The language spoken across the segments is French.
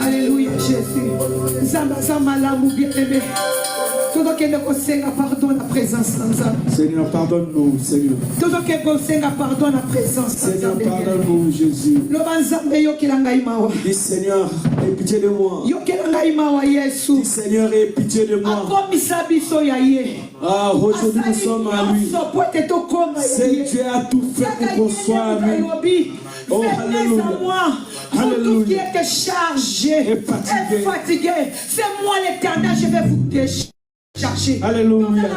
Alléluia, Jésus. Pardonne la présence. Seigneur, pardonne-nous, Seigneur. Seigneur, pardonne-nous, Jésus. Dis, Seigneur, aie pitié de moi. Dis, Seigneur, aie pitié de moi. Ah, aujourd'hui nous sommes à lui. C'est Dieu a tout fait pour qu'on soit à lui. Oh, alléluia. Tout qui est chargé et fatigué, c'est moi l'Éternel, je vais vous décharger. Alléluia.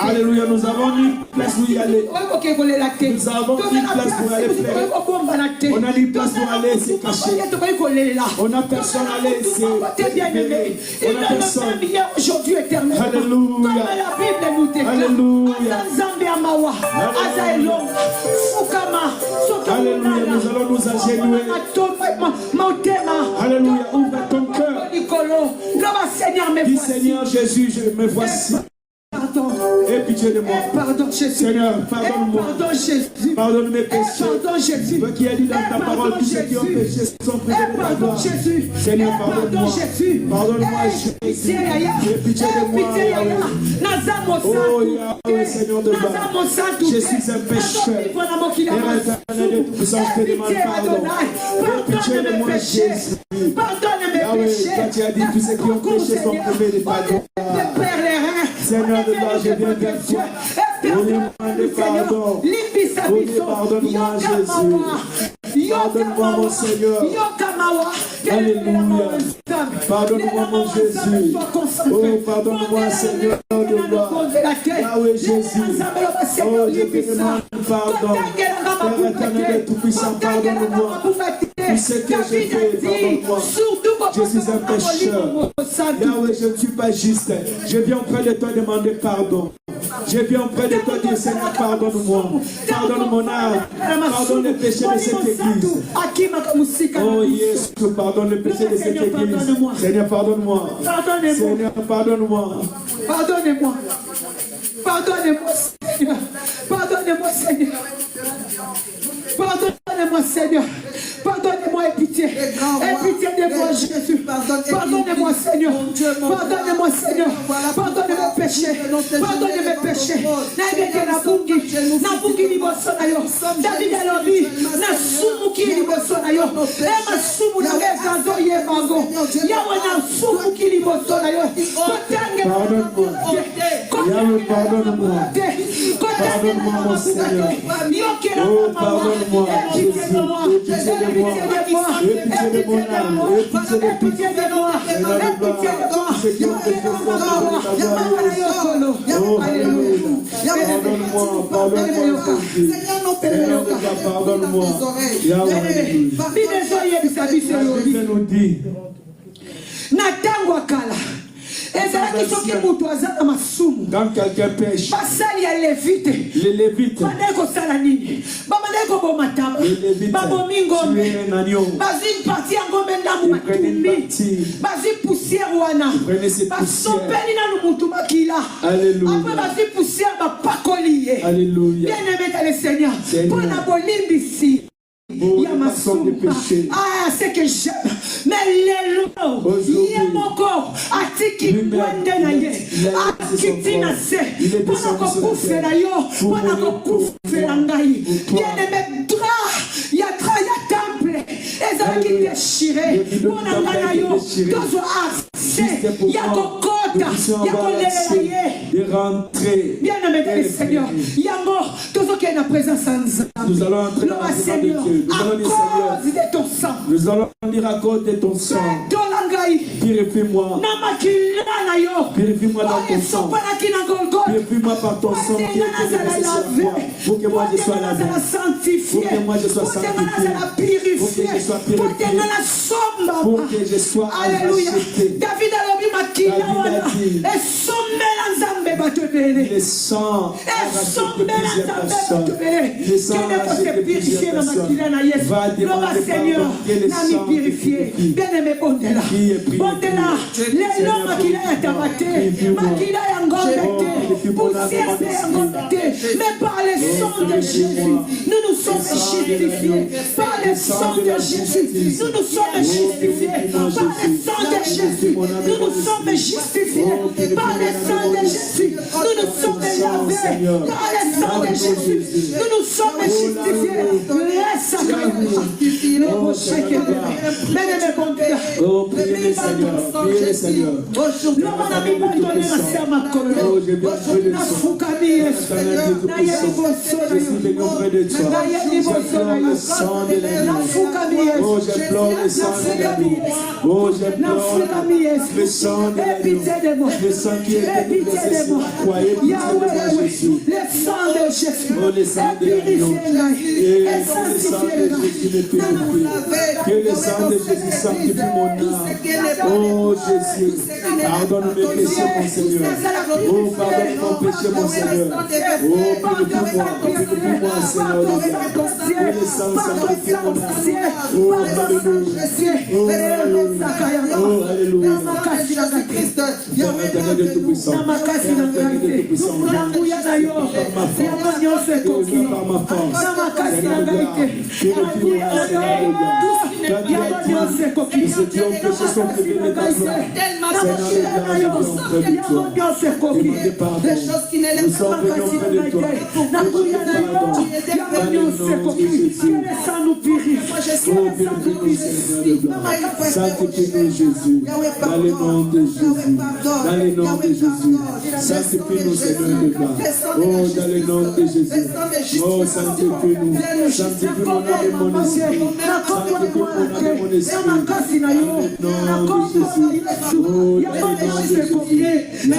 Alléluia, nous avons une place pour y aller. Nous avons une place pour aller faire. On a une place pour aller se cacher. On a personne à aller se libérer. On a personne. Aujourd'hui éternel. Alléluia. Alléluia. Alléluia, nous allons nous agenouiller. Alléluia, ouvre ton cœur. Dis, Seigneur Jésus, je me voici. Pardon. Aie pitié de moi. Pardon Jésus. Seigneur, pardonne-moi. Pardon Jésus. Pardonne mes péchés. Pardon Jésus. Toi qui as dit dans ta parole, tous ceux qui ont péché sont privés de ta gloire. Seigneur, pardonne-moi. Pardonne-moi, Jésus. Aie pitié de moi. Oh, Yahweh, Seigneur de gloire. Je suis un pécheur. Père éternel de tout-puissance, je te demande pardon. Aie pitié de moi, Jésus. Yahweh, toi tu as dit tous ceux qui ont péché sont privés de ta gloire. Seigneur de gloire, je viens vers toi. On demande pardon. Oh, pardonne-moi, Jésus. Pardonne-moi, mon Seigneur. Alléluia. Pardonne-moi, mon Jésus. Oh, pardonne-moi, Seigneur de gloire. Yahweh, Jésus. Oh, je te demande pardon. Père éternel et tout-puissant, pardonne-moi. Tout ce que j'ai fait, pardonne-moi. Je suis un pécheur. Yahweh, je ne suis pas juste. Je viens auprès de toi demander pardon. Je viens auprès de toi dire, Seigneur, pardonne-moi. Pardonne mon âme. Pardonne les péchés de cette église. Oh, Jésus, pardonne les péchés de cette église. Seigneur, pardonne-moi. Seigneur, pardonne-moi. Pardonnez-moi. Pardonnez-moi, Seigneur. Pardonnez-moi, Seigneur. Pardonnez-moi, Seigneur. Pardonnez-moi et pitié. Et pitié de moi, Jésus. Pardonnez-moi, Seigneur. Pardonnez-moi, Seigneur. Pardonnez mes péchés. Pardonnez mes péchés. N'ayez na bungi liboso na yo. David alobi na sumu ki liboso na yo. Ema sumu na wezazo ye bango. Yawe na sumu ki liboso na yo. Pardonne-moi. Yahweh, pardonne-moi. Pardonne-moi, mon Seigneur. Oh, pardonne-moi, Jésus. Pitié de moi. Pitié de mon âme. Pitié de moi. Oh, alléluia. Pardonne-moi, pardonne-moi, Jésus. Seigneur, pardonne-moi. Yahweh, nous dit. Quand quelqu'un pêche, les Lévites, tuer un agneau, ils prenaient cette poussière. Alléluia. Alléluia. Il y a ma somme. Ah, c'est que j'aime. Mais les lots, il y a mon corps. Atiki Mwende na ye. Akiti na se. Pona kokufe na yo. Pona kokufe na ngai. Bien aimé drap. Il y a drap, il y a temple. Les hommes qui déchirent. Pona ngana yo. Dozo accès. Il y a kokota. Il y a kolelelaye. De rentrer. Bien aimé le Seigneur. Il y a mort. Dozo qui est la présence en Zan. Nous allons entrer dans la présence de Dieu. Nous allons dire à cause de ton sang. Purifie-moi. Purifie-moi dans ton sang. Purifie-moi par ton sang qui est nécessaire pour que moi je sois lavé. Pour que moi je sois sanctifié. Pour que je sois purifié. Pour que je sois Alléluia. racheté. David a dit, Le sang a racheté plusieurs personnes. Le sang a racheté plusieurs personnes. Va demander pardon que le sang te purifie. Bien-aimé, bonde-la. Bonde-la. Les noms qui l'ont tabaté. Makila yangondete. Poussière yangondete. Mais par le sang de Jésus, nous nous sommes justifiés. Par le sang de Jésus, nous nous sommes justifiés. Par le sang de Jésus, nous nous sommes justifiés. Par le sang de Jésus, nous nous sommes lavés. Par le sang de Jésus, nous nous sommes justifiés. Oh, priez le Seigneur, priez le Seigneur. Oh, j'ai bien fait de toi. Je suis venu auprès de toi. J'implore le sang de l'ennemi. Oh, j'implore le sang de l'ennemi. Oh, j'implore le sang de l'ennemi. Le sang qui est venu blesser. Croyez pitié de moi, Jésus. Le sang de Jésus. Oh, le sang de l'agneau. Et que le sang de Jésus me purifie. Que le sang de Jésus sanctifie mon âme. Oh, Jésus, pardonne mes péchés, mon Seigneur. Oh, pardonne mon péché, mon Seigneur. Oh, purifie-moi, Seigneur de Dieu. Que le sang sanctifie mon âme. Oh, alléluia. Oh, alléluia. Père éternel de Tout-Puissant. Père éternel de Tout-Puissant. Par ma force. Seigneur de Dieu. Purifie-moi, Seigneur de Dieu. Et ceux qui ont péché sont privés de ta gloire. Seigneur de Dieu, nous sommes près de toi. Demandez pardon. Nous sommes venus auprès de toi. Demandez pardon. Dans le nom de Jésus. Oh, purifie-nous, Seigneur de Dieu. Sanctifie-nous, Jésus. Dans le nom de Jésus. Dans le nom de Jésus. Sanctifie-nous, Seigneur de Dieu. Oh, dans le nom de Jésus. Oh, sanctifie-nous. Sanctifie mon âme et mon esprit. Sanctifie mon âme et mon esprit. Dans le nom de Jésus. Oh, dans le nom de Jésus. Là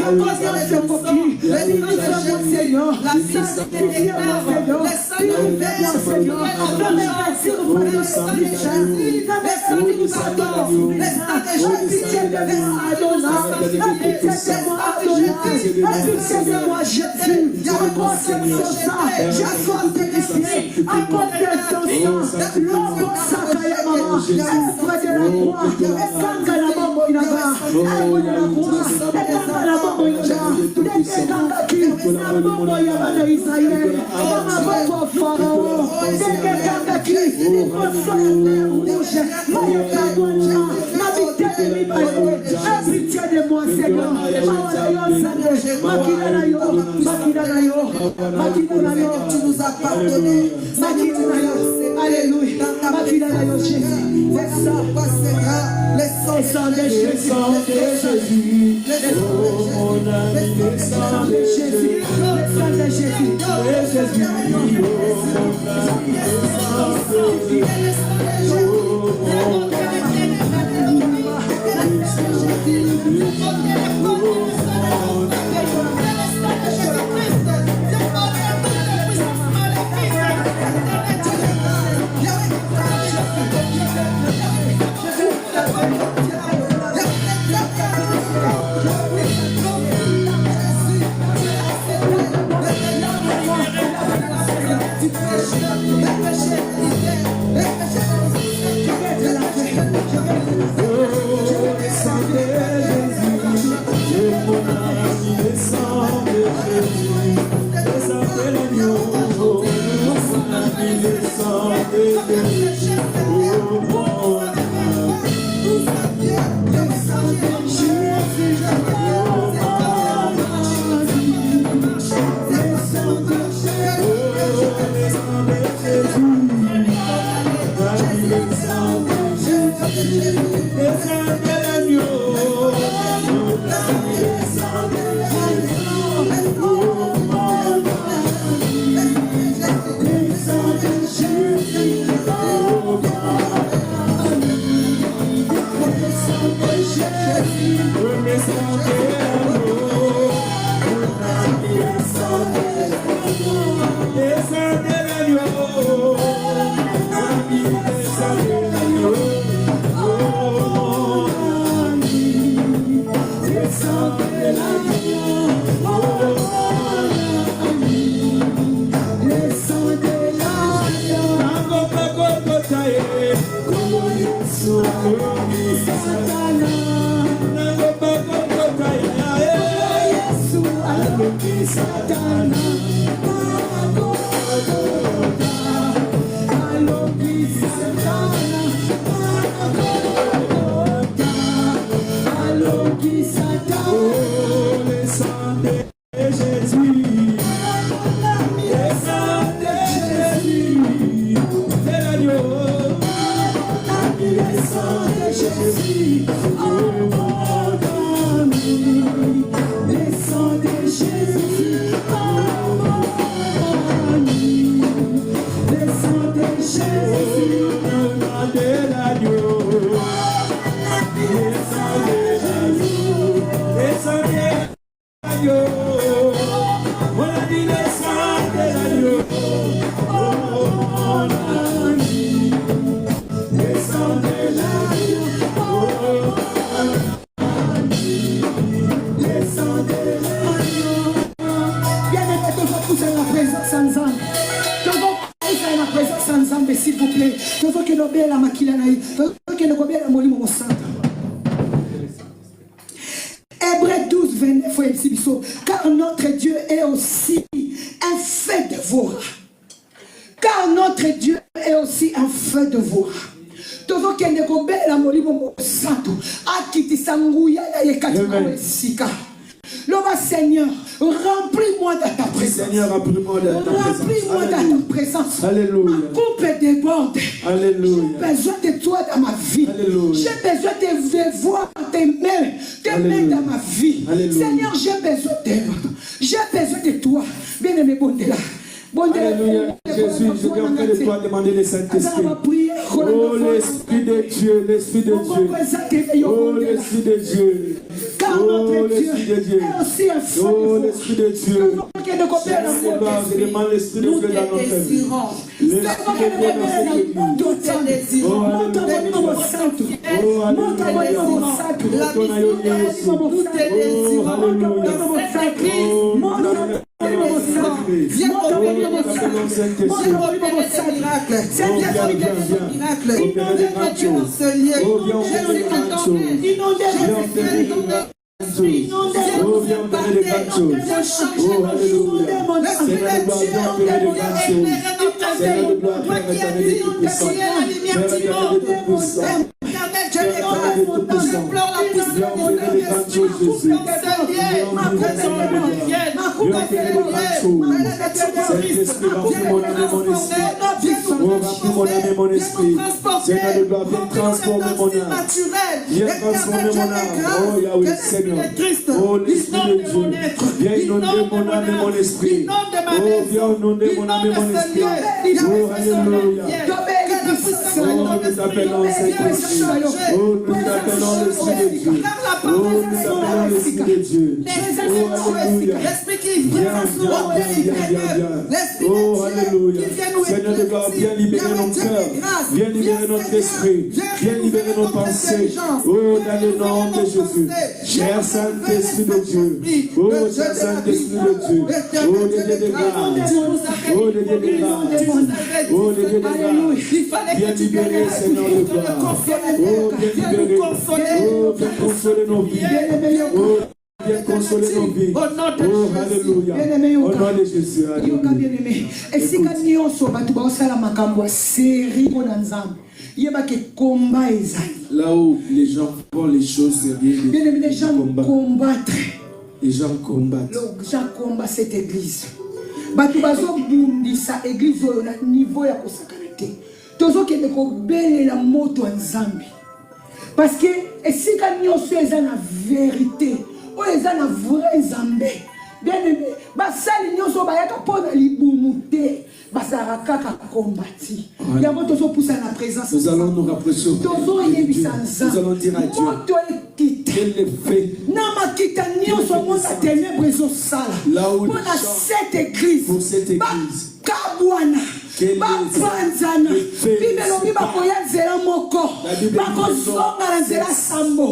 où tu nous as pardonné. Alléluia. Le sang de Jésus. Oh, mon ami, le sang de Jésus. Le sang de Jésus. Oh, S'il vous plaît, Hébreux 12, 29, car notre Dieu est aussi un feu dévoreur. Car notre Dieu est aussi un feu dévoreur. L'homme Seigneur, remplis-moi de ta présence. Seigneur, remplis-moi de ta présence. Remplis-moi de ta présence. Alléluia. Ma coupe déborde. Alléluia. J'ai besoin de toi dans ma vie. J'ai besoin de voir tes mains dans ma vie. Alléluia. Seigneur, j'ai besoin de toi. J'ai besoin de toi. Bien-aimé, bon de là. Alléluia. Jésus, je viens auprès de toi demander le Saint-Esprit. Oh, l'Esprit de Dieu, l'Esprit de Dieu. Oh, l'Esprit de Dieu. Oh, l'Esprit de Dieu. Oh, l'Esprit de Dieu. Je demande l'Esprit de Dieu dans notre vie. L'Esprit de Dieu dans cette église. Oh, alléluia. Viens opérer des miracles. mon esprit. Seigneur de gloire, viens transformer mon âme. Viens transformer mon âme. Oh Yahweh, Seigneur. Oh l'Esprit de Dieu. Viens inonder mon âme et mon esprit. Oh, viens inonder mon âme et mon esprit. Oh, alléluia. Oh, nous t'appelons Saint-Esprit. Oh, nous t'appelons l'Esprit de Dieu. Oh, nous t'appelons l'Esprit de Dieu. Oh, alléluia. Viens. Oh, alléluia. Seigneur de gloire, viens libérer nos cœurs. Viens libérer notre esprit. Viens libérer nos pensées. Oh, dans le nom de Jésus. Cher Saint-Esprit de Dieu. Oh, cher Saint-Esprit de Dieu. Oh, de Dieu de grâce. Oh, de Dieu de grâce. Oh, de Dieu de grâce. Viens libérer, Seigneur de gloire. Oh, viens libérer. Oh, viens consoler nos vies. Oh, viens consoler nos vies. Oh, alléluia. Au nom de Jésus. Bien-aimé. Et si quand nous sommes battus, nous sommes série pour nous. Là où les gens font les choses sérieuses, les gens combattent. Les gens combattent. Les gens combattent cette église. Batu bazo bundisa église au niveau ya kosakanate. Tozo kende ko belela moto nzambi. Parce que si quand nous sommes na vérité, o eza na vrai nzambe. Bien-aimé, basali nyonso bayaka pona libumute, basara kaka kombati. Yango tozo poussa na présence. Nous allons nous rapprocher. Tozo yebisa nzambe. Nous allons dire à Dieu. Quel est fait? Nama kita nyonso mona ténèbres zo sala. Là où pour cette église. Pour cette église. Kabwana. Bapanzana. Bibelobi bakoya nzela moko. Bakozonga na nzela sambo.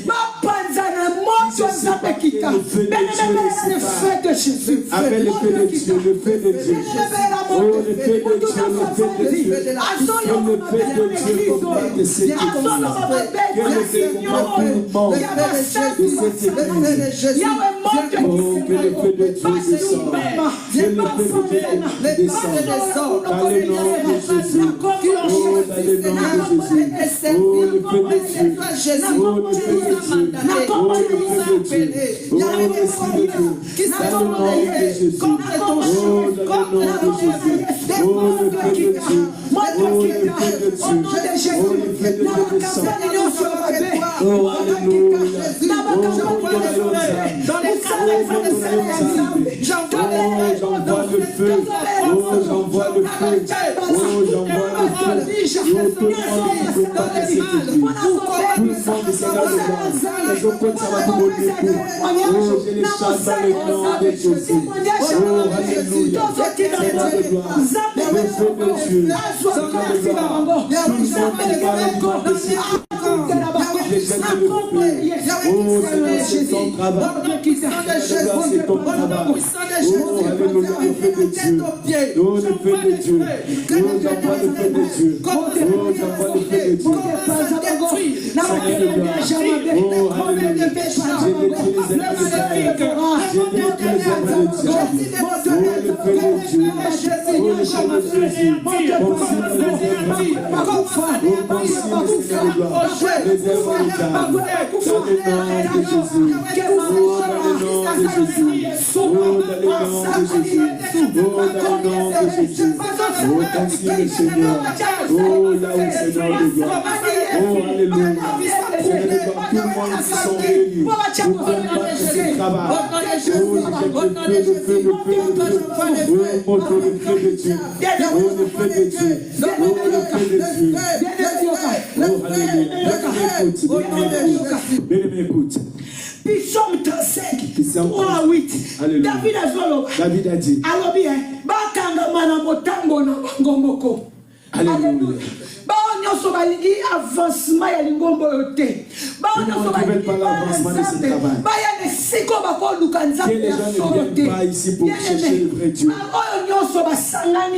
Bapanzana moto nzambe kita. Benebele le feu de Jésus. Avec le feu de Dieu, le feu de Dieu. Oh, le feu de Dieu, le feu de Dieu. Le feu de Dieu combat cette église. Que le feu combat tout le monde de cette église. Oh, que le feu de Dieu descende. Que le feu de Dieu descende. Dans le nom de Jésus. Oh, dans le nom de Jésus. Oh, le feu de Dieu. Oh, le feu de Dieu. Oh, le feu de Dieu. Oh, l'Esprit de Dieu. Dans le nom de Jésus. Oh, dans le nom de Jésus. Oh, le feu de Dieu. Oh, le feu de Dieu. Oh, le feu de Dieu descend. Oh, alléluia. Oh, dans les j'envoie le feu. Oh, j'envoie le feu. Oh, j'envoie le prodige, tout le monde qui peut passer cette vie. Tout le monde, Seigneur de gloire, les autres, ça va te donner pour. Oh, je les chante dans le nom de Jésus. Oh, alléluia. Seigneur de gloire, le feu de Dieu. Seigneur de gloire, tout le monde qui parle du corps de ces les jeunes de feu. Oh, Seigneur, c'est ton travail. C'est ton travail. Oh, alléluia, le feu de Dieu. Oh, le feu de Dieu. Oh, j'envoie le feu de Dieu. Oh, j'envoie le feu de Dieu. Seigneur de gloire. Oh, alléluia. J'ai détruit les ennemis de Dieu. J'ai détruit les ennemis de Dieu. Oh, le feu de Dieu. Oh, le feu de Jésus. Consume les ennemis. Oh, consume le Seigneur de gloire. Les ennemis de Dieu. Dans le nom de Jésus. Oh, dans le nom de Jésus. Oh, dans le nom de Jésus. Oh, dans le nom de Jésus. Oh, consume le Seigneur. Oh, là où Seigneur de gloire. Oh, alléluia. Seigneur de gloire, tout le monde qui sont réunis pour combattre ce travail. Oh, je jette le feu. Oh, montre le feu de Dieu. Oh, le feu de Dieu. Oh, le feu de Dieu. Oh, alléluia. Bien m'écoute. Psaume 35, 3 à 8. David a dit, alléluia. Nyonso balingi avancement ya lingombo yote. Ba nyonso balingi avancement de ce travail. Ba ya ne siko ba ko lukanza. Que les gens ne viennent pas ici pour chercher le vrai Dieu.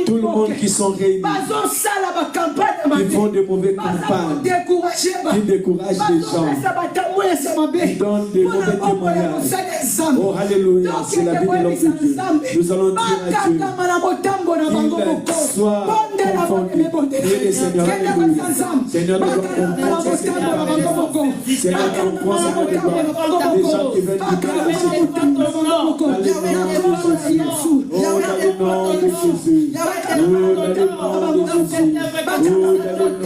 Tout le monde qui sont réunis, ils font de mauvaises campagnes, ils découragent les gens, ils donnent de mauvais témoignages. Oh, alléluia, c'est la vie de l'homme de Dieu. Nous allons dire à Dieu qu'il soit confondu. Priez le Seigneur, alléluia. Seigneur, nous allons comprendre ce Seigneur. Seigneur, comprends, Seigneur de gloire. Les gens qui veulent du mal à ce que tu nous. Oh, dans le nom de Jésus. Oh, dans le nom de Jésus. Oh, dans le nom de Jésus. Seigneur de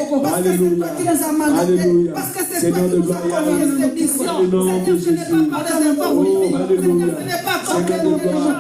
gloire. Alléluia. Alléluia. Seigneur de gloire. Dans le nom de Jésus. Oh, alléluia. Seigneur de gloire.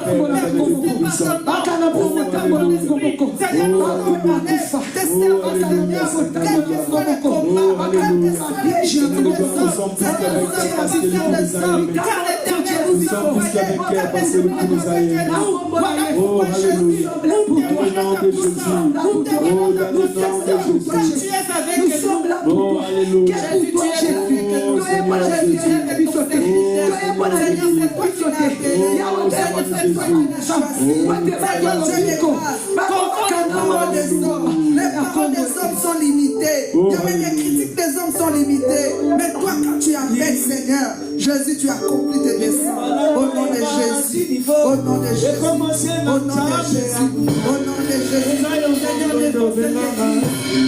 Les paroles des hommes sont limitées. Il y avait des critiques des hommes sont limitées. Mais toi, quand tu appelles Seigneur, Jésus, tu accomplis tes desseins. Au nom de Jésus. Au nom de Jésus. Au nom de Jésus. Au nom de Jésus. Seigneur, de nos églises.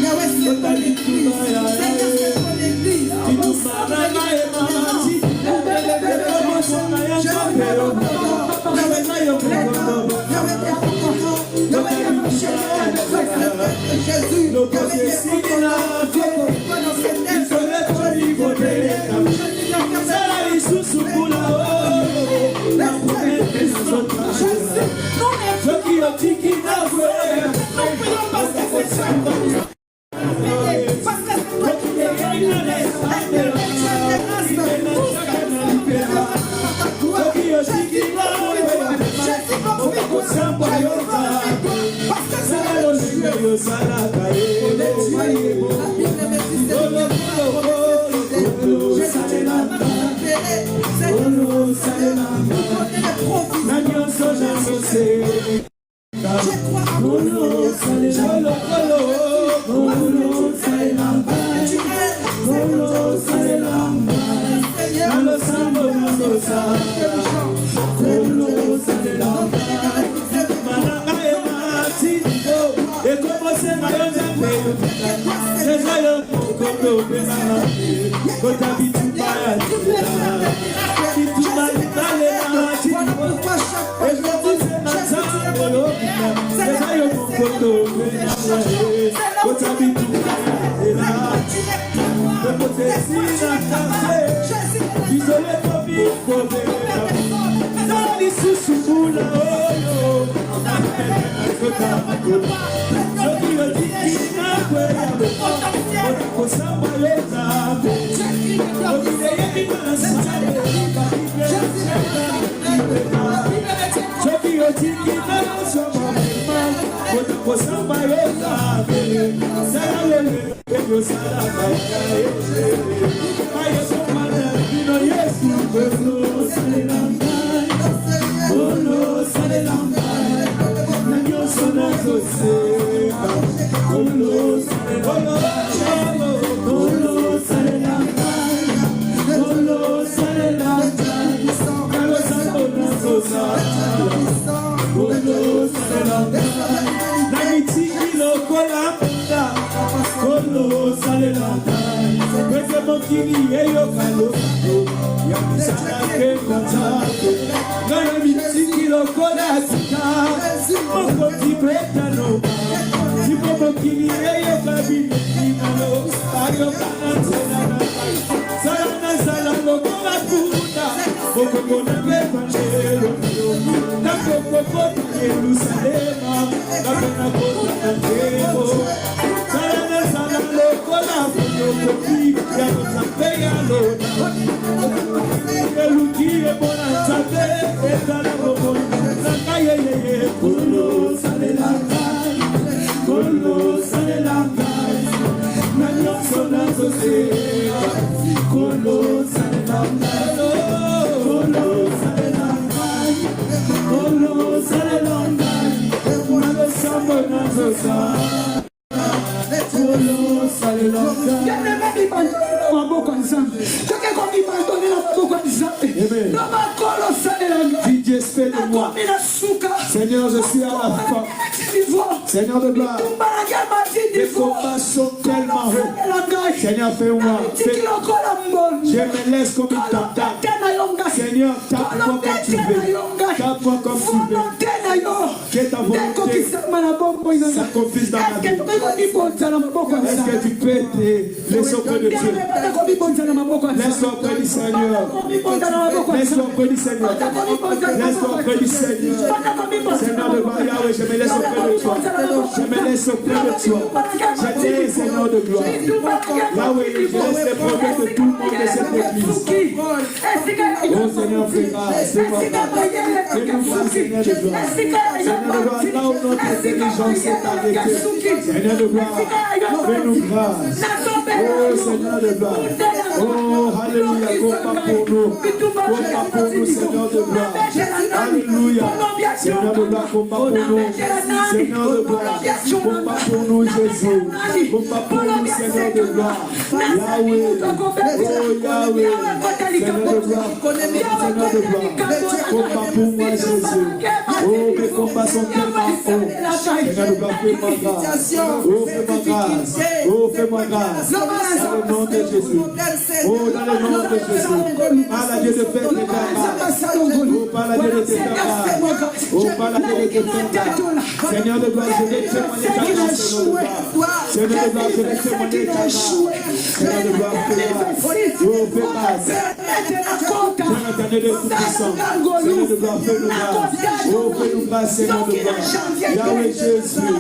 Yahweh, c'est ton église. Seigneur, c'est ton église. Nous sommes Jésus, nous Seigneur, je suis à la fin. Seigneur de gloire, les combats sont tellement hauts. Seigneur, fais-moi. Je me laisse comme une tentante. Seigneur, tape-moi comme tu veux. Tape-moi comme tu veux. Que ta volonté s'accomplisse dans ma vie. Est-ce que tu peux te laisser auprès de Dieu? Laisse-toi auprès du Seigneur. Laisse-toi auprès du Seigneur. Laisse-toi auprès du Seigneur. Seigneur de gloire, Yahweh, je me laisse auprès de toi. Je me laisse auprès de toi. Je t'ai, Seigneur de gloire. Yahweh, je laisse les problèmes de tout le monde de cette église. Oh Seigneur, fais grâce, fais-moi grâce. Fais-nous grâce, Seigneur de gloire. Seigneur de gloire, là où notre intelligence est arrêtée. Seigneur de gloire, fais-nous grâce. Oh Seigneur de gloire. Oh, alléluia, combat pour nous. Combat pour nous, Seigneur de gloire. Alléluia. Seigneur de gloire, combat pour nous. Seigneur de gloire, combat pour nous, Jésus. Combat pour nous, Seigneur de gloire. Yahweh, oh Yahweh. Seigneur de gloire, Seigneur de gloire. Combat pour moi, Jésus. Oh, mes combats sont tellement hauts. Seigneur de gloire, fais-moi grâce. Oh, fais-moi grâce. Oh, fais-moi grâce. Dans le nom de Jésus. Oh, dans le nom de Jésus. Par la Dieu de paix, de grâce. Oh, par la Dieu de tes grâce. Oh, par la Dieu de tes grâce. Seigneur de gloire, je vais témoigner ta grâce, Seigneur de gloire. Seigneur de gloire, je vais témoigner ta grâce. Seigneur de gloire, fais grâce. Oh, fais grâce. Seigneur éternel de tout-puissant. Seigneur de gloire, fais-nous grâce. Oh, fais-nous grâce, Seigneur de gloire. Yahweh Jésus,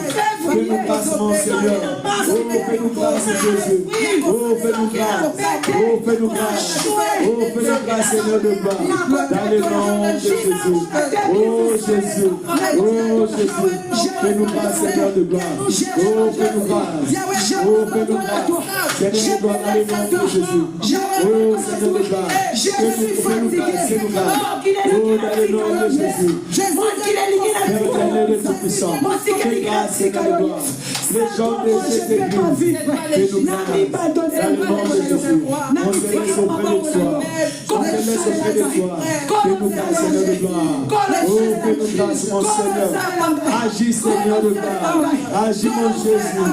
fais-nous grâce, mon Seigneur. Oh, fais-nous grâce, Jésus. Oh, fais-nous grâce. Oh, fais-nous grâce. Oh, fais-nous grâce, Seigneur de gloire. Dans le nom de Jésus. Oh, Jésus. Oh, Jésus. Fais-nous grâce, Seigneur de gloire. Oh, fais-nous grâce. Oh, fais-nous grâce. Seigneur de gloire, dans le nom de Jésus. Oh, Seigneur de gloire. Fais-nous grâce, fais-nous grâce. Oh, dans le nom de Jésus. Père éternel de tout-puissant. Fais grâce, Seigneur de gloire. Les gens de cette église, fais-nous grâce. Dans le nom de Jésus. On se laisse auprès de toi. laisse auprès de toi. Fais-nous grâce, Seigneur de gloire. Oh, fais-nous grâce, mon Seigneur. Agis, Seigneur de gloire. Agis, mon Jésus.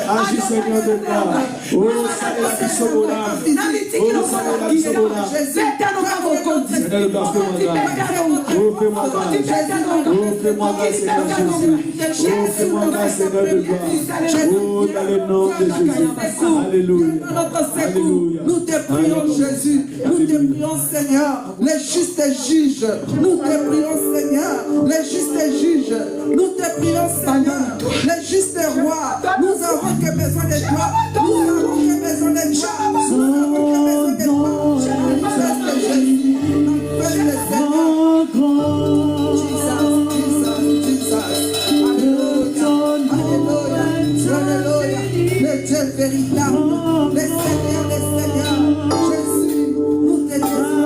Agis, Seigneur de gloire. Oh, salut la Bissobora. Oh, salut la Bissobora. Seigneur de gloire, fais-moi grâce. Oh, fais-moi grâce. Oh, fais-moi grâce, Seigneur Jésus. Oh, fais-moi grâce, Seigneur de gloire. Oh, dans le nom de Jésus. Alléluia. Alléluia. Nous te prions, Jésus. Nous te prions, Seigneur. Les justes juges. Nous te prions, Seigneur. Les justes juges. Nous te prions, Seigneur. Les justes rois. Nous avons que besoin de toi. Nous avons que besoin de toi. Nous avons que besoin de toi. Manifeste, Jésus. Manifeste, Seigneur. Jesus. Alléluia. Alléluia. Le Dieu véritable. Le Seigneur, le Seigneur. Jésus, nous te désirons,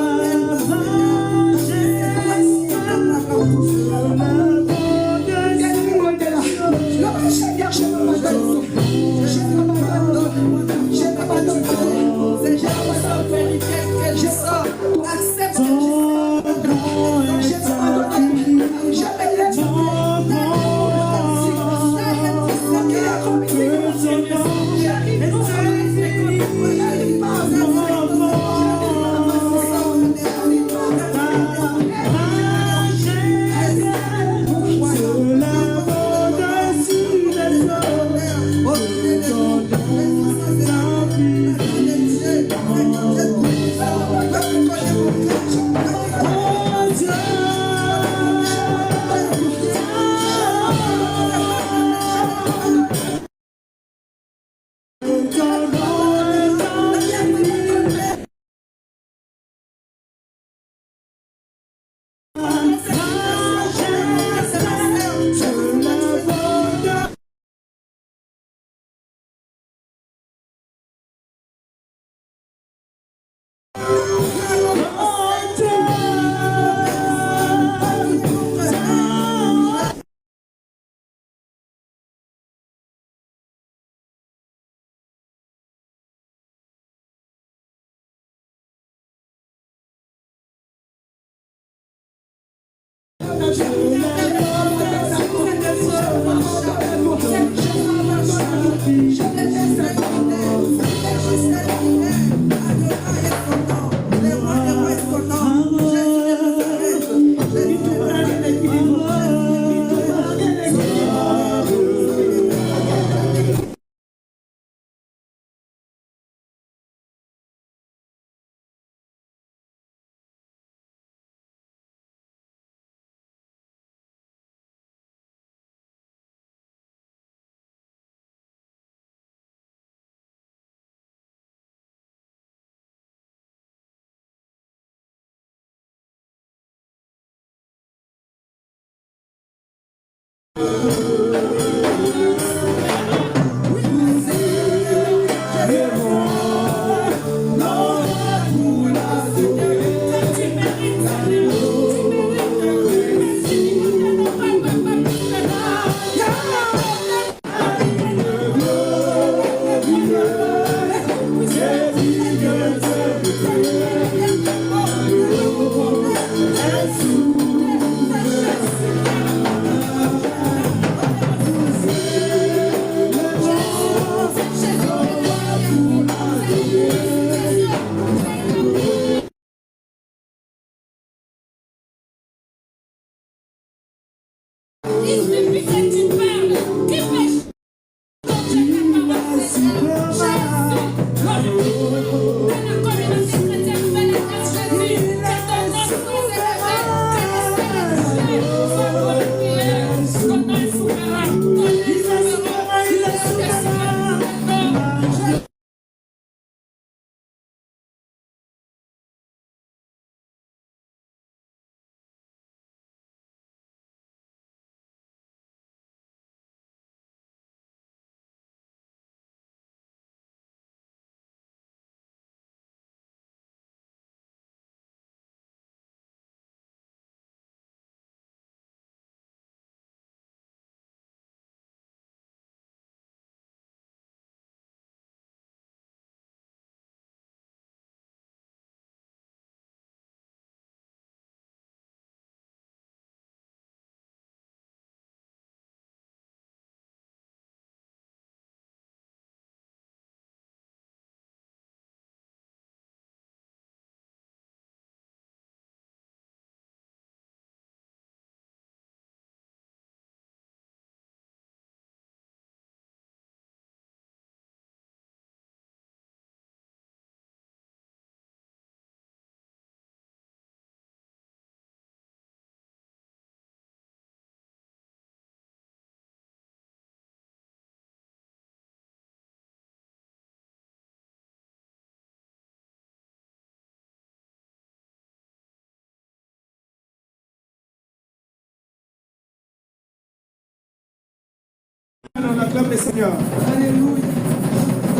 On acclame le Seigneur. Alléluia.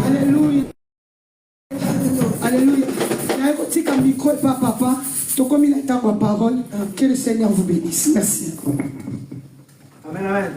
Alléluia. Alléluia. Naïkotika micro et pas papa. Tokomi la ta parole. Que le Seigneur vous bénisse. Merci. Amen, amen.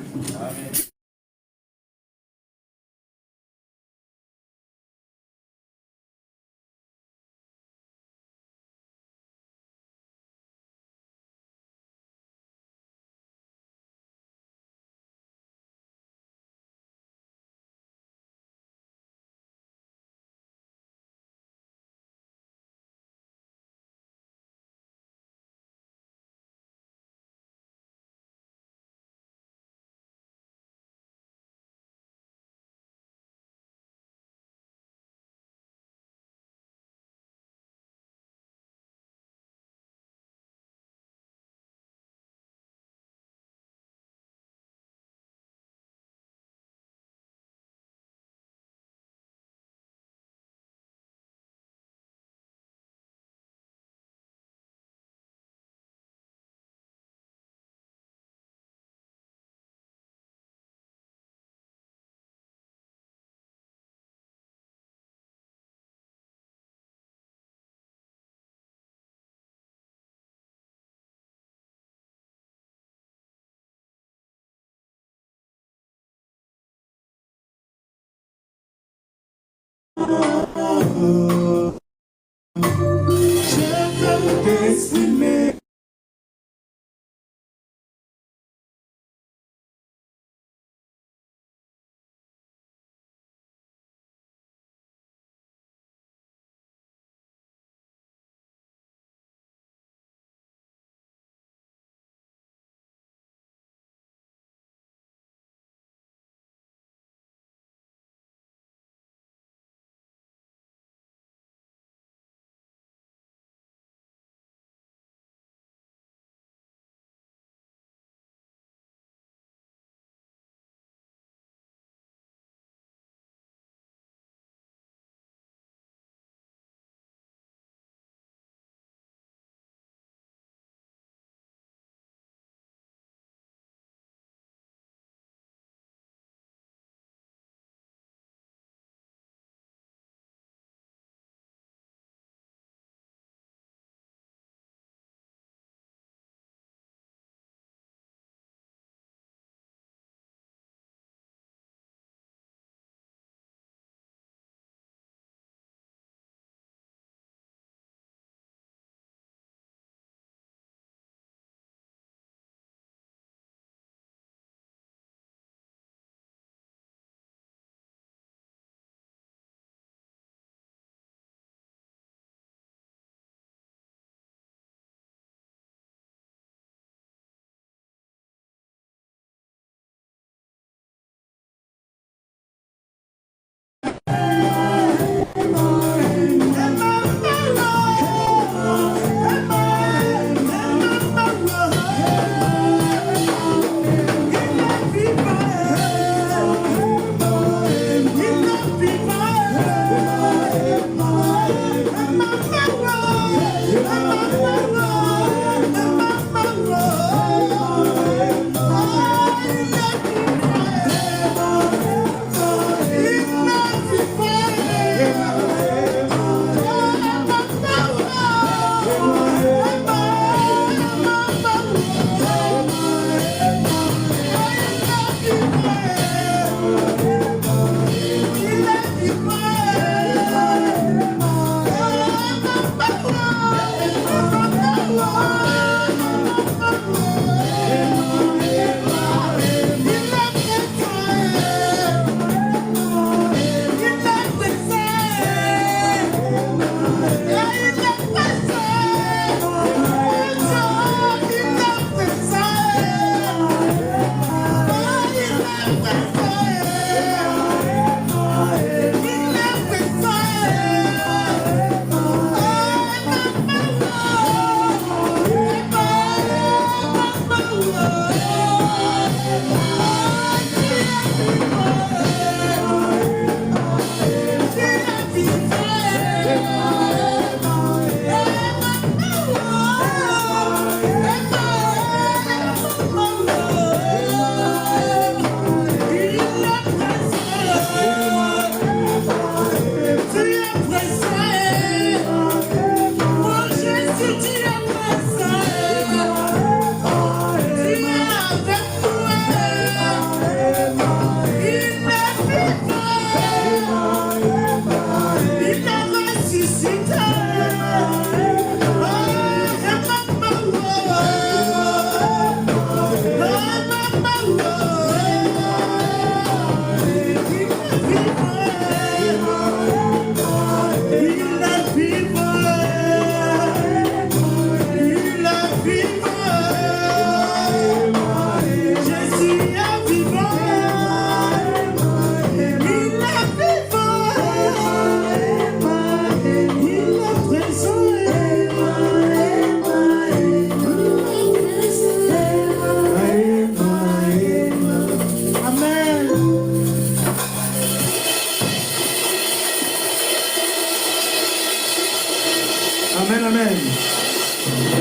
amen.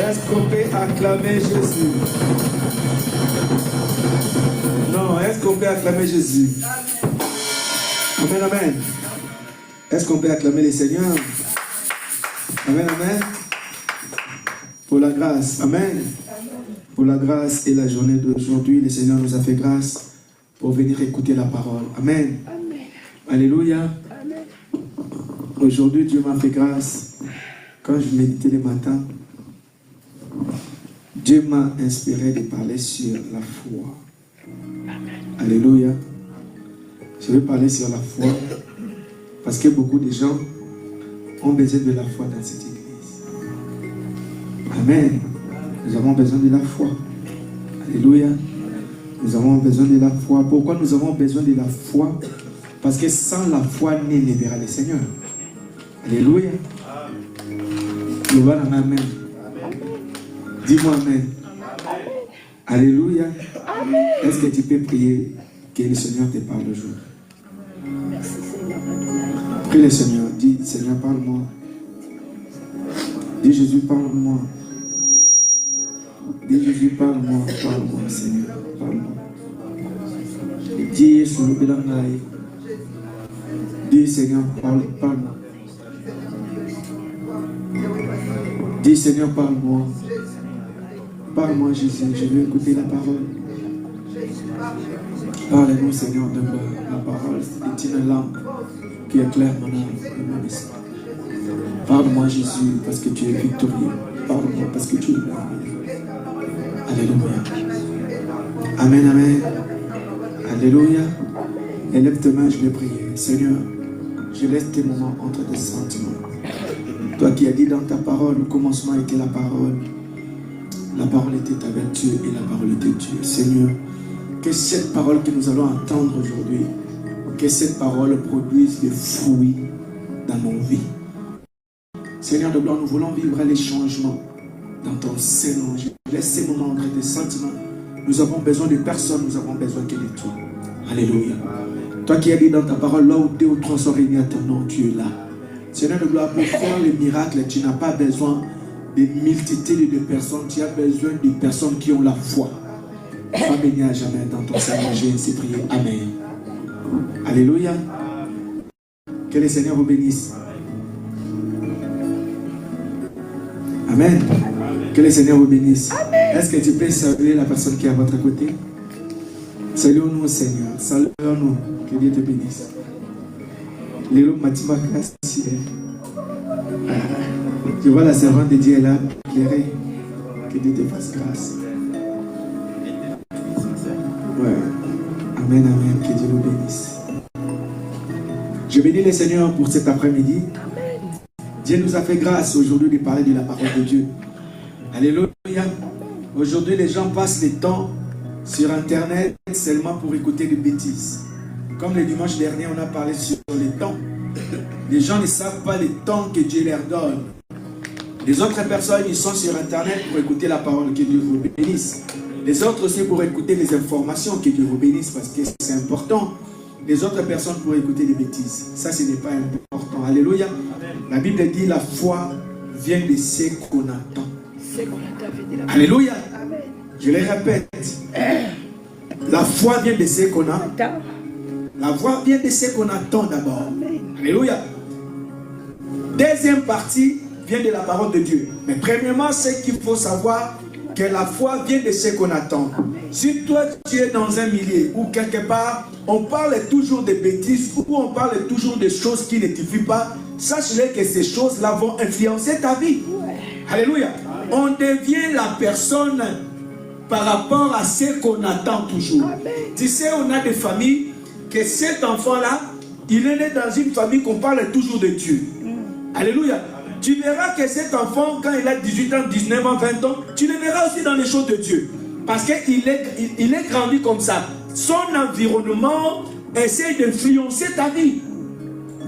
Est-ce qu'on peut acclamer Jésus? Non, est-ce qu'on peut acclamer Jésus? Amen, amen. Est-ce qu'on peut acclamer les seigneurs? Amen, amen. Pour la grâce, amen. Pour la grâce et la journée d'aujourd'hui, le Seigneur nous a fait grâce pour venir écouter la parole. Amen. Amen. Alléluia. Amen. Aujourd'hui, Dieu m'a fait grâce. Quand je méditais le matin, Dieu m'a inspiré de parler sur la foi. Amen. Alléluia. Je vais parler sur la foi parce que beaucoup de gens ont besoin de la foi dans cette église. Amen. Nous avons besoin de la foi. Alléluia. Nous avons besoin de la foi. Pourquoi nous avons besoin de la foi? Parce que sans la foi, nul ne verra le Seigneur. Alléluia. Amen. Dis-moi amen. Alléluia. Est-ce que tu peux prier que le Seigneur te parle aujourd'hui? Merci Seigneur. Prie le Seigneur. Dis Seigneur, parle-moi. Dis Jésus, parle-moi. Dis Jésus, parle-moi, parle-moi, Seigneur, parle-moi. Dis Jésus, dis Seigneur, parle-moi. Dis Seigneur, parle-moi. Parle-moi Jésus, je veux écouter la parole. Parle-nous Seigneur de gloire. La parole est une lampe qui éclaire mon âme et mon esprit. Parle-moi Jésus parce que tu es victorieux. Parle-moi parce que tu es merveilleux. Alléluia. Amen, amen. Alléluia. Élève tes mains, je vais prier. Seigneur, je laisse tes moments entre tes sentiments. Toi qui as dit dans ta parole, au commencement était la parole. La parole était avec Dieu et la parole était Dieu. Seigneur, que cette parole que nous allons entendre aujourd'hui, que cette parole produise des fruits dans nos vies. Seigneur de gloire, nous voulons vivre les changements dans ton Saint-Nom. Laisse ces moments entre tes sentiments. Nous avons besoin de personne, nous avons besoin que de toi. Alléluia. Toi qui as dit dans ta parole, là où 2 ou 3 sont réunis à ton nom, tu es là. Seigneur de gloire, pour faire le miracle, tu n'as pas besoin de multitudes de personnes, tu as besoin de personnes qui ont la foi. Sois béni à jamais dans ton Seigneur, j'ai ainsi prié. Amen. Alléluia. Que le Seigneur vous bénisse. Amen. Que le Seigneur vous bénisse. Est-ce que tu peux saluer la personne qui est à votre côté? Saluons-nous, Seigneur. Saluons-nous. Que Dieu te bénisse. Lélo Matima Kassi. Je vois la servante de Dieu là, éclairée. Que Dieu te fasse grâce. Ouais. Amen, amen. Que Dieu vous bénisse. Je bénis le Seigneur pour cet après-midi. Dieu nous a fait grâce aujourd'hui de parler de la parole de Dieu. Alléluia. Aujourd'hui, les gens passent le temps sur Internet seulement pour écouter des bêtises. Comme le dimanche dernier, on a parlé sur les temps. Les gens ne savent pas le temps que Dieu leur donne. Les autres personnes, ils sont sur Internet pour écouter la parole. Que Dieu vous bénisse. Les autres aussi pour écouter les informations. Que Dieu vous bénisse parce que c'est important. Les autres personnes pour écouter des bêtises. Ça, ce n'est pas important. Alléluia. La Bible dit la foi vient de ce qu'on attend. Alléluia. Je le répète. La foi vient de ce qu'on attend. La foi vient de ce qu'on attend d'abord. Alléluia. Deuxième partie vient de la parole de Dieu. Mais premièrement, c'est qu'il faut savoir que la foi vient de ce qu'on attend. Si toi tu es dans un milieu ou quelque part, on parle toujours de bêtises ou on parle toujours de choses qui ne t'édifient pas, sache-le que ces choses-là vont influencer ta vie. Alléluia. On devient la personne par rapport à ce qu'on attend toujours. Amen. Tu sais, on a des familles que cet enfant-là, il est né dans une famille qu'on parle toujours de Dieu. Alléluia. Tu verras que cet enfant, quand il a 18 ans, 19 ans, 20 ans, tu le verras aussi dans les choses de Dieu. Parce qu'il est grandi comme ça. Son environnement essaie d'influencer ta vie.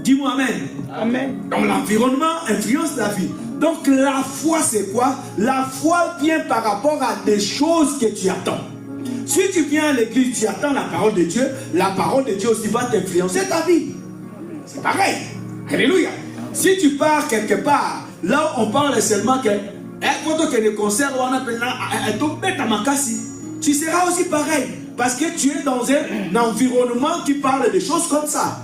Dis-moi amen. Amen. Donc l'environnement influence la vie. Donc la foi c'est quoi? La foi vient par rapport à des choses que tu attends. Si tu viens à l'église, tu attends la parole de Dieu, la parole de Dieu aussi va t'influencer ta vie. C'est pareil. Alléluia. Si tu pars quelque part, là on parle seulement que tu seras aussi pareil. Parce que tu es dans un environnement qui parle de choses comme ça.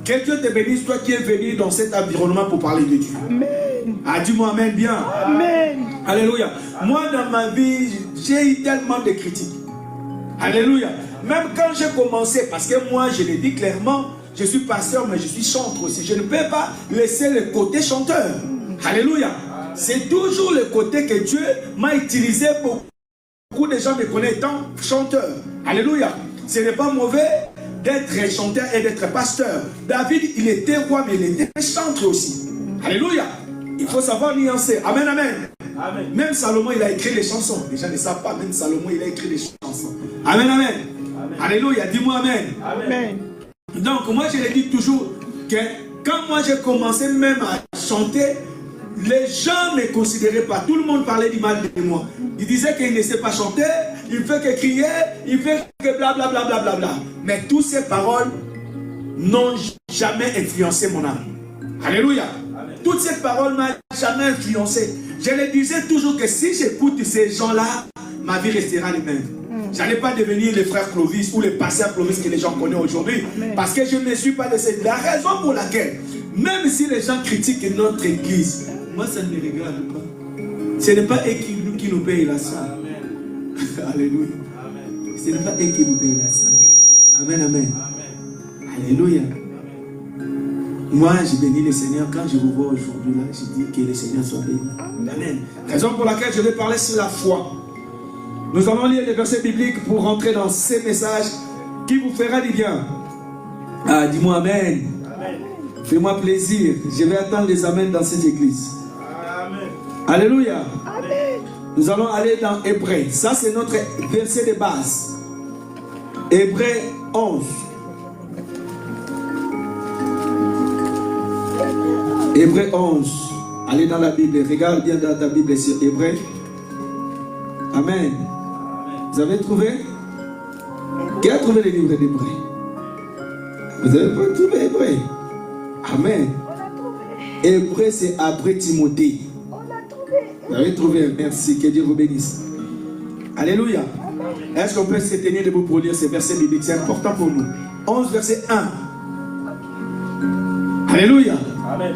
Que Dieu te bénisse, toi qui es venu dans cet environnement pour parler de Dieu. Amen. Ah, dis-moi amen bien. Amen. Alléluia. Moi, dans ma vie, j'ai eu tellement de critiques. Alléluia. Même quand j'ai commencé, parce que moi, je l'ai dit clairement, je suis pasteur, mais je suis chanteur aussi. Je ne peux pas laisser le côté chanteur. Alléluia. C'est toujours le côté que Dieu m'a utilisé pour... Beaucoup de gens me connaissent étant chanteur. Alléluia. Ce n'est pas mauvais d'être chanteur et d'être pasteur. David, il était roi, mais il était chanteur aussi. Alléluia. Il faut savoir nuancer. Amen, amen. Amen. Même Salomon, il a écrit les chansons. Les gens ne savent pas, même Salomon, il a écrit les chansons. Amen, amen. Amen. Alléluia. Dis-moi amen. Amen. Donc, moi, je le dis toujours que quand moi, j'ai commencé même à chanter, les gens ne me considéraient pas. Tout le monde parlait du mal de moi. Ils disaient qu'il ne sait pas chanter, il fait que crier, il fait que blablabla. Bla, bla, bla. Mais toutes ces paroles n'ont jamais influencé mon âme. Alléluia. Amen. Toutes ces paroles ne m'ont jamais influencé. Je le disais toujours que si j'écoute ces gens-là, ma vie restera la même. Je n'allais pas devenir le frère Clovis ou le pasteur Clovis que les gens connaissent aujourd'hui. Parce que je ne me suis pas laissé. La raison pour laquelle, même si les gens critiquent notre église, moi, ça ne me regarde pas. Ce n'est pas eux qui nous payent la salle. Alléluia. Amen. Ce n'est pas eux qui nous payent la salle. Amen, amen. Amen. Alléluia. Amen. Moi, je bénis le Seigneur. Quand je vous vois aujourd'hui, là, je dis que le Seigneur soit béni. Amen. Raison pour laquelle je vais parler sur la foi. Nous allons lire les versets bibliques pour rentrer dans ces messages qui vous fera du bien. Ah, dis-moi amen. Amen. Fais-moi plaisir. Je vais attendre les amens dans cette église. Amen. Alléluia. Amen. Nous allons aller dans Hébreux. Ça, c'est notre verset de base. Hébreux 11. Hébreux 11. Allez dans la Bible. Regarde bien dans ta Bible sur Hébreux. Amen. Vous avez trouvé? Qui a trouvé le livre d'Hébreux? Vous avez pas trouvé Hébreux? Amen. Hébreux, c'est après Timothée. Vous avez trouvé? Merci. Que Dieu vous bénisse. Alléluia. Est-ce qu'on peut se tenir debout pour lire ces versets bibliques? C'est important pour nous. 11, verset 1. Alléluia. Amen.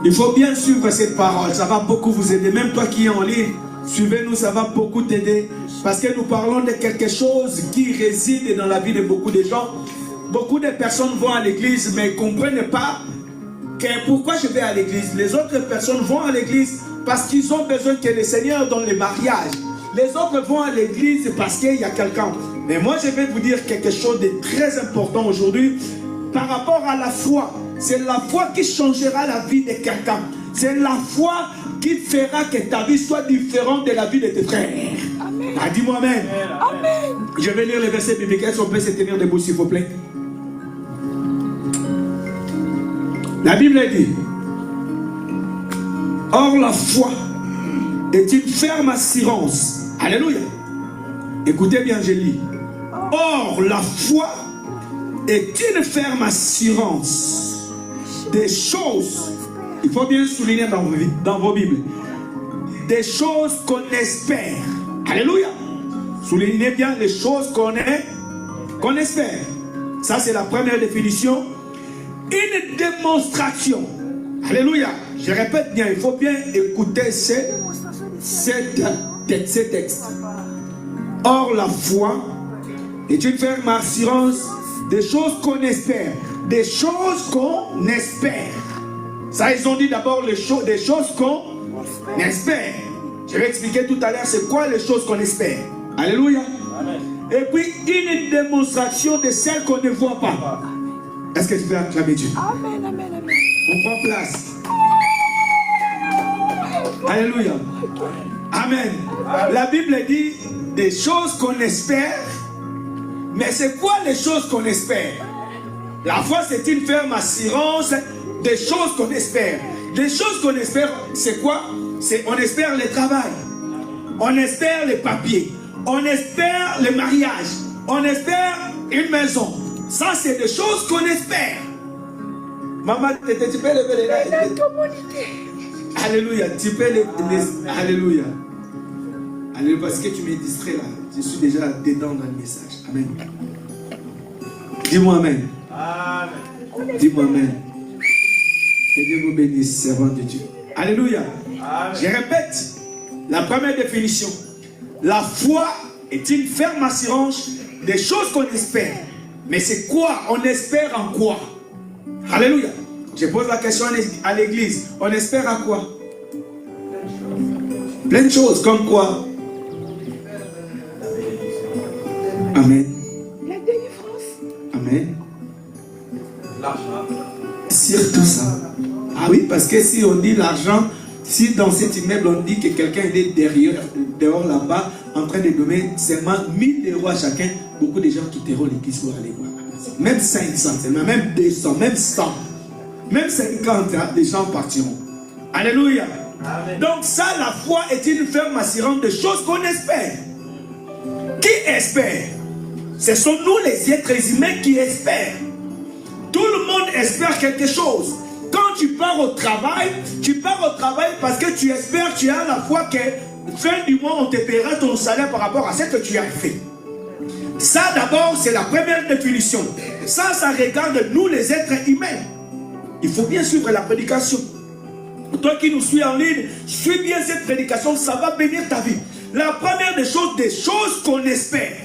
Il faut bien suivre cette parole. Ça va beaucoup vous aider. Même toi qui es en ligne, suivez-nous, ça va beaucoup t'aider. Parce que nous parlons de quelque chose qui réside dans la vie de beaucoup de gens. Beaucoup de personnes vont à l'église, mais ne comprennent pas que pourquoi je vais à l'église. Les autres personnes vont à l'église parce qu'ils ont besoin que le Seigneur donne le mariage. Les autres vont à l'église parce qu'il y a quelqu'un. Mais moi, je vais vous dire quelque chose de très important aujourd'hui par rapport à la foi. C'est la foi qui changera la vie de quelqu'un. C'est la foi qui fera que ta vie soit différente de la vie de tes frères. Amen. Ah, dis-moi amen. Amen. Je vais lire les versets bibliques. Est-ce qu'on peut se tenir debout, s'il vous plaît? La Bible dit: or la foi est une ferme assurance. Alléluia. Écoutez bien, je lis. Or la foi est une ferme assurance des choses. Il faut bien souligner dans vos Bibles. Des choses qu'on espère. Alléluia. Soulignez bien les choses qu'on espère. Ça, c'est la première définition. Une démonstration. Alléluia. Je répète bien, il faut bien écouter ces textes. Or, la foi est une ferme assurance des choses qu'on espère. Des choses qu'on espère. Ça, ils ont dit d'abord des choses qu'on espère. Je vais expliquer tout à l'heure c'est quoi les choses qu'on espère. Alléluia. Amen. Et puis une démonstration de celles qu'on ne voit pas. Est-ce que tu peux acclamer Dieu? Amen, amen, amen. On prend place. Alléluia. Amen. La Bible dit des choses qu'on espère. Mais c'est quoi les choses qu'on espère? La foi, c'est une ferme assurance des choses qu'on espère. Des choses qu'on espère, c'est quoi? C'est on espère le travail. On espère les papiers. On espère le mariage. On espère une maison. Ça, c'est des choses qu'on espère. Maman, tu peux lever les mains. Alléluia. Tu peux les... Alléluia. Alléluia. Parce que tu m'es distrait là. Je suis déjà dedans dans le message. Amen. Dis-moi Amen. Amen. Dis-moi Amen. Que Dieu vous bénisse, servant de Dieu. Alléluia. Amen. Je répète. La première définition. La foi est une ferme assurance des choses qu'on espère. Mais c'est quoi? On espère en quoi? Alléluia. Je pose la question à l'église. On espère à quoi? Plein de choses. Comme quoi? Amen. La délivrance. Amen. L'argent. Surtout ça. Ah oui, parce que si on dit l'argent, si dans cet immeuble on dit que quelqu'un est dehors là-bas, en train de donner seulement 1000 € à chacun, beaucoup de gens quitteront l'église pour aller voir. Même 500, même 200, même 100, même 50, hein, les gens partiront. Alléluia. Amen. Donc ça, la foi est une ferme assurance de choses qu'on espère. Qui espère? Ce sont nous les êtres humains qui espèrent. Tout le monde espère quelque chose. Quand tu pars au travail parce que tu espères, tu as la foi que fin du mois, on te paiera ton salaire par rapport à ce que tu as fait. Ça d'abord, c'est la première définition. Ça regarde nous les êtres humains. Il faut bien suivre la prédication. Toi qui nous suis en ligne, suis bien cette prédication, ça va bénir ta vie. La première des choses qu'on espère.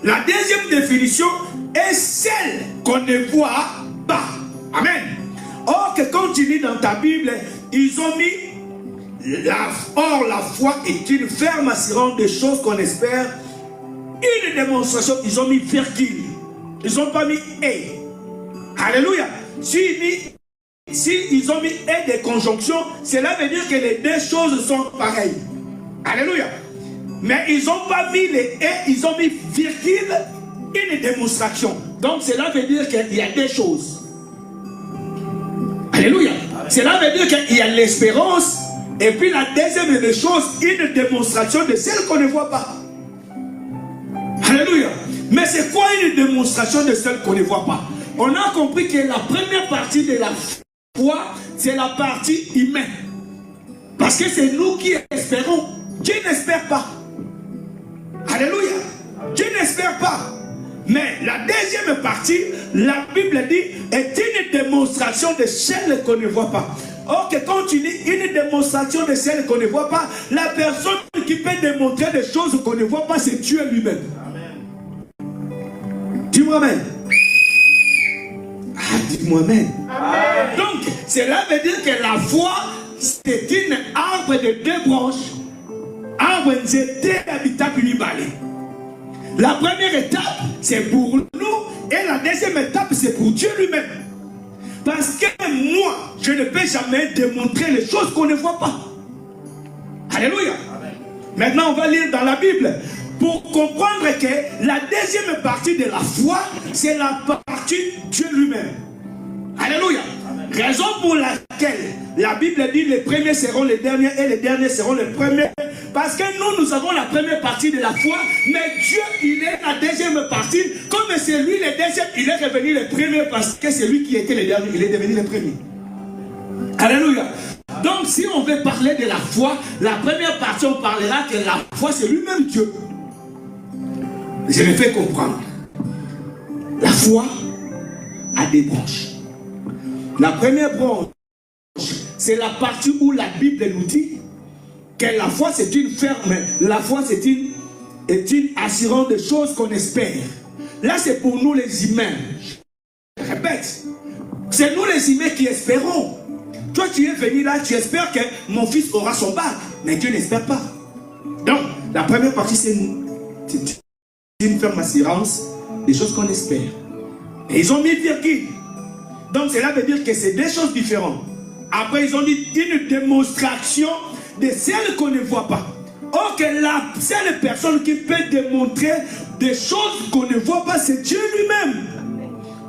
La deuxième définition est celle qu'on ne voit pas. Amen. Or que quand tu lis dans ta Bible, ils ont mis la foi est une ferme assurance des choses qu'on espère. Une démonstration, ils ont mis virgule. Ils n'ont pas mis et. Alléluia. Si ils ont mis et des conjonctions, cela veut dire que les deux choses sont pareilles. Alléluia. Mais ils n'ont pas mis les et, ils ont mis virgule, une démonstration. Donc cela veut dire qu'il y a des choses. Alléluia. Cela veut dire qu'il y a l'espérance. Et puis la deuxième des choses, une démonstration de celle qu'on ne voit pas. Alléluia. Mais c'est quoi une démonstration de celle qu'on ne voit pas? On a compris que la première partie de la foi, c'est la partie humaine. Parce que c'est nous qui espérons. Dieu n'espère pas. Alléluia. Dieu n'espère pas. Mais la deuxième partie, la Bible dit, est une démonstration de celle qu'on ne voit pas. Or que quand tu dis une démonstration de celle qu'on ne voit pas, la personne qui peut démontrer des choses qu'on ne voit pas, c'est Dieu lui-même. Dis-moi Amen. Ah, dis-moi Amen. Amen. Donc, cela veut dire que la foi, c'est une arbre de deux branches. Arbre nzete habitable unibalé. La première étape, c'est pour nous. Et la deuxième étape, c'est pour Dieu lui-même. Parce que moi, je ne peux jamais démontrer les choses qu'on ne voit pas. Alléluia. Amen. Maintenant, on va lire dans la Bible. Pour comprendre que la deuxième partie de la foi, c'est la partie Dieu lui-même. Alléluia. Amen. Raison pour laquelle la Bible dit les premiers seront les derniers et les derniers seront les premiers. Parce que nous avons la première partie de la foi, mais Dieu, il est la deuxième partie. Comme c'est lui le deuxième, il est revenu le premier parce que c'est lui qui était le dernier, il est devenu le premier. Alléluia. Donc si on veut parler de la foi, la première partie, on parlera que la foi, c'est lui-même Dieu. Je me fais comprendre. La foi a des branches. La première branche, c'est la partie où la Bible nous dit que la foi c'est une ferme, la foi c'est une assurance de choses qu'on espère. Là c'est pour nous les humains. Je répète, c'est nous les humains qui espérons. Toi tu es venu là, tu espères que mon fils aura son bac, mais Dieu n'espère pas. Donc la première partie c'est une ferme assurance des choses qu'on espère. Et ils ont mis virgule. Donc cela veut dire que c'est deux choses différentes. Après ils ont dit une démonstration de celles qu'on ne voit pas. Or que la seule personne qui peut démontrer des choses qu'on ne voit pas, c'est Dieu lui-même.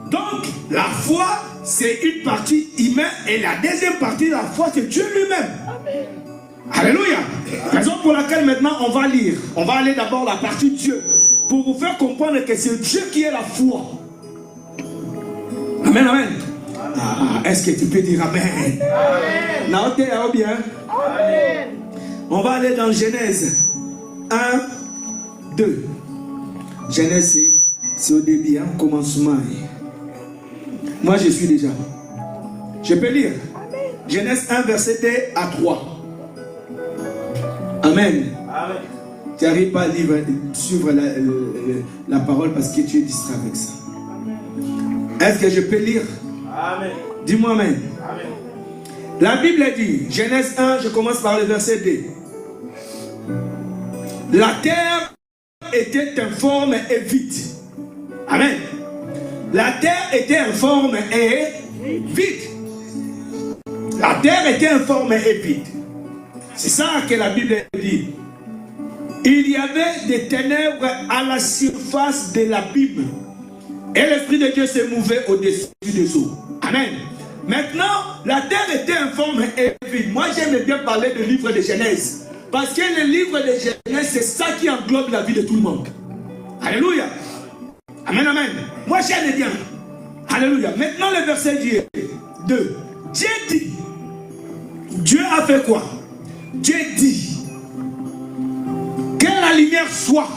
Donc la foi c'est une partie humaine et la deuxième partie de la foi c'est Dieu lui-même. Alléluia. Raison pour laquelle maintenant on va lire. On va aller d'abord la partie Dieu pour vous faire comprendre que c'est Dieu qui est la foi. Amen, amen. est-ce que tu peux dire Amen? Amen. Bien. Amen. On va aller dans Genèse 1, 2. Genèse, c'est au début, hein, commencement. Moi, je suis déjà. Je peux lire. Genèse 1, verset 2 à 3. Amen. Amen. Tu n'arrives pas à suivre la parole parce que tu es distrait avec ça. Est-ce que je peux lire? Amen. Dis-moi Amen. Amen. La Bible dit, Genèse 1, je commence par le verset 2. La terre était informe et vide. Amen. La terre était informe et vide. La terre était informe et vide. C'est ça que la Bible dit. Il y avait des ténèbres à la surface de l'abîme. Et l'Esprit de Dieu se mouvait au-dessus des eaux. Amen. Maintenant, la terre était informe et vide. Moi, j'aime bien parler du livre de Genèse. Parce que le livre de Genèse, c'est ça qui englobe la vie de tout le monde. Alléluia. Amen, amen. Moi, j'aime bien. Alléluia. Maintenant, le verset 2. Dieu dit. Dieu a fait quoi? Dieu dit que la lumière soit.